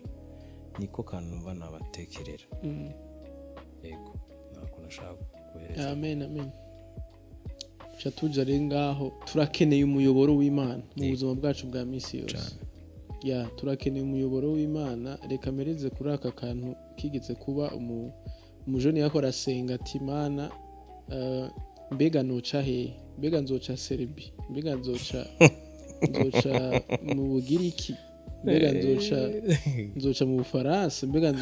Niko kantu mba nabatekerera. Yego nako nashaka guhereza. Amen. Tuja rero ngaho turakeneye umuyoboro w'Imana mu buzima bwacu bwa misi yose. Turakeneye umuyoboro w'Imana. Reka mereze kuri aka kantu kigeze kuba umujoni yakora asenga ati Imana mbega noca he, mbega nzoca Serbia, mbega nzoca mu Bugiriki, mbega nzoca mu Bufaransa, mbega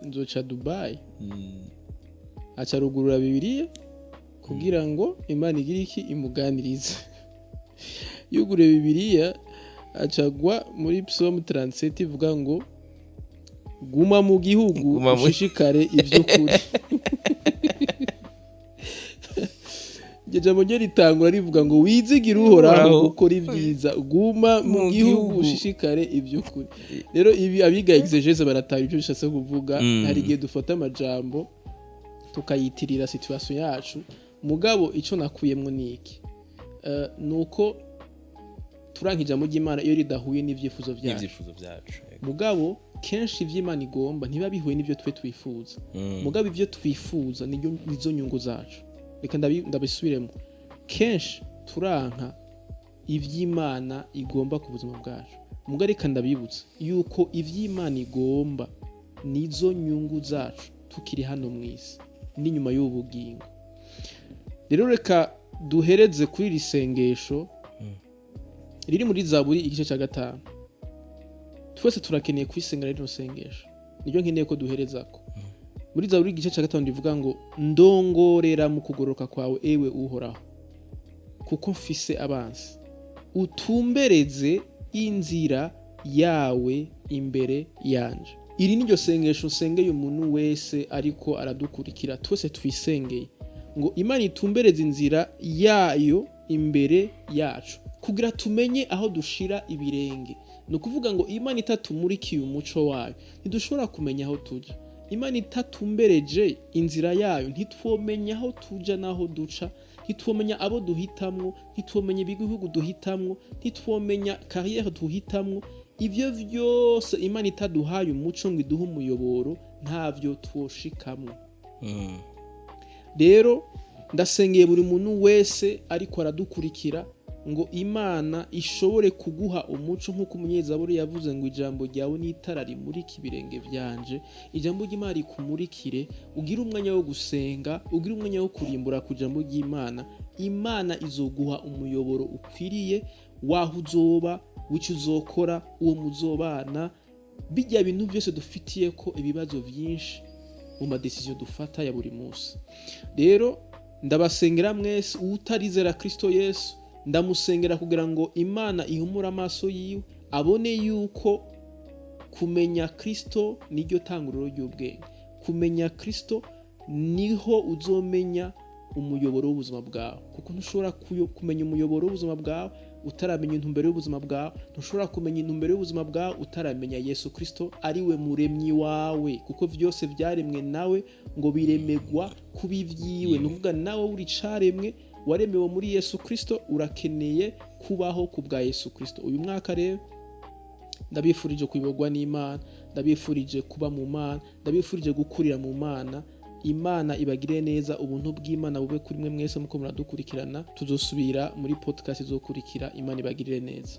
nzoca Dubai. Aca rugurura Bibiliya kugira ngo Imana igiriki imuganirize. Yugure Bibiliya acagwa muri Psalm 37 ivuga ngo guma mu gihugu ushishikare iby'ukuri. Jambo ryo ritangura rivuga ngo wizigire uhoraho ukora ibyiza, guma mu gihugu ushishikare iby'ukuri. Rero ibi abiga exegese barataye ibyo bishatse kuvuga. Hari igihe dufata amajambo tukayitirira situation yacu, mugabo ico nakuyemwo niki nuko turankija mu ry'Imana iyo ridahuye n'ivyifuzo byacu. Mugabo kenshi ivy'Imana igomba ntiba bihuye n'ivyo twe twifuza. Mugabo ivyo twifuza nizo nyungu zacu. Reka ndabisubiremo. Kenshi turanka ivy'Imana igomba ku buzima bwacu. Mugabo reka ndabibutsa yuko ivy'Imana igomba nizo nyungu zacu tukiri hano mw'isi n'inyuma y'ubugingo. Rero reka duhereze kuri risengesho riri muri Zaburi igice cya 5. Twese turakeneye kwisengera rino sengesho. Niryo nkeneye ko duherezako. Muri Zaburi igice cya 5 ndivuga ngo ndongorera mu kugoroka kwawe ewe uhoraho, kuko mfise abansi. Utumbereze inzira yawe imbere yanje. Iri niryo sengesho sengeye umuntu wese ariko aradukurikira. Twese twisengeye ngo Imana itumbereze inzira yayo imbere yacu kugira tumenye aho dushira ibirenge. No kuvuga ngo Imana itatumurikiye umuco wayo ntidushobora kumenya aho tuja. Imana itatumbereje inzira yayo ntitwomenya aho tuja naho duca, ntitwomenya abo duhitamwo, ntitwomenya ibihugu duhitamwo, ntitwomenya carrière duhitamwo. Ivyo vyose Imana itaduhaye umuco ngo iduhe umuyoboro ntavyo twoshikamwo. Rero ndasengeye buri muntu wese ariko aradukurikira ngo Imana ishobore kuguha umuco nk'uko umunyezaburi yavuze ngo ijambo ryawe n'itara rimurika ibirenge byanje. Ijambo ry'Imana rikumurikire, ugira umwanya wo gusenga, ugira umwanya wo kurimbura ku ijambo ry'Imana. Imana izoguha umuyoboro ukwiriye waho uzoba, wico uzokora, uwo muzobana. Bijya bintu byose dufitiye ko ibibazo byinshi mu madecision dufata ya buri munsi. Rero ndabasengera mwese utarizera Kristo Yesu, ndamusengera kugira ngo Imana ihumura amaso yiwe abone yuko kumenya Kristo niryo tanguriro ry'ubwenge. Kumenya Kristo niho uzomenya umuyoboro w'ubuzima bwawe, kuko ntushobora kumenya umuyoboro w'ubuzima bwawe utaramenya intumbero y'ubuzima bwawe. Ntushobora kumenya intumbero y'ubuzima bwawe utaramenya Yesu Kristo ariwe muremyi wawe, kuko vyose vyaremwe nawe ngo biremegwa kubivyiwe. Nuvuga nawe uri caremwe waremewe muri Yesu Kristo, urakeneye kubaho kubwa Yesu Kristo. Uyu mwaka rero ndabifurije kuyobogwa n'Imana, ndabifurije kuba mu Mana, ndabifurije gukurira mu Mana. Imana ibagire neza, ubuntu bw'Imana bube kuri mwe mwese muko muradukurikirana. Tuzosubira muri podcast izokurikira. Imana ibagirire neza.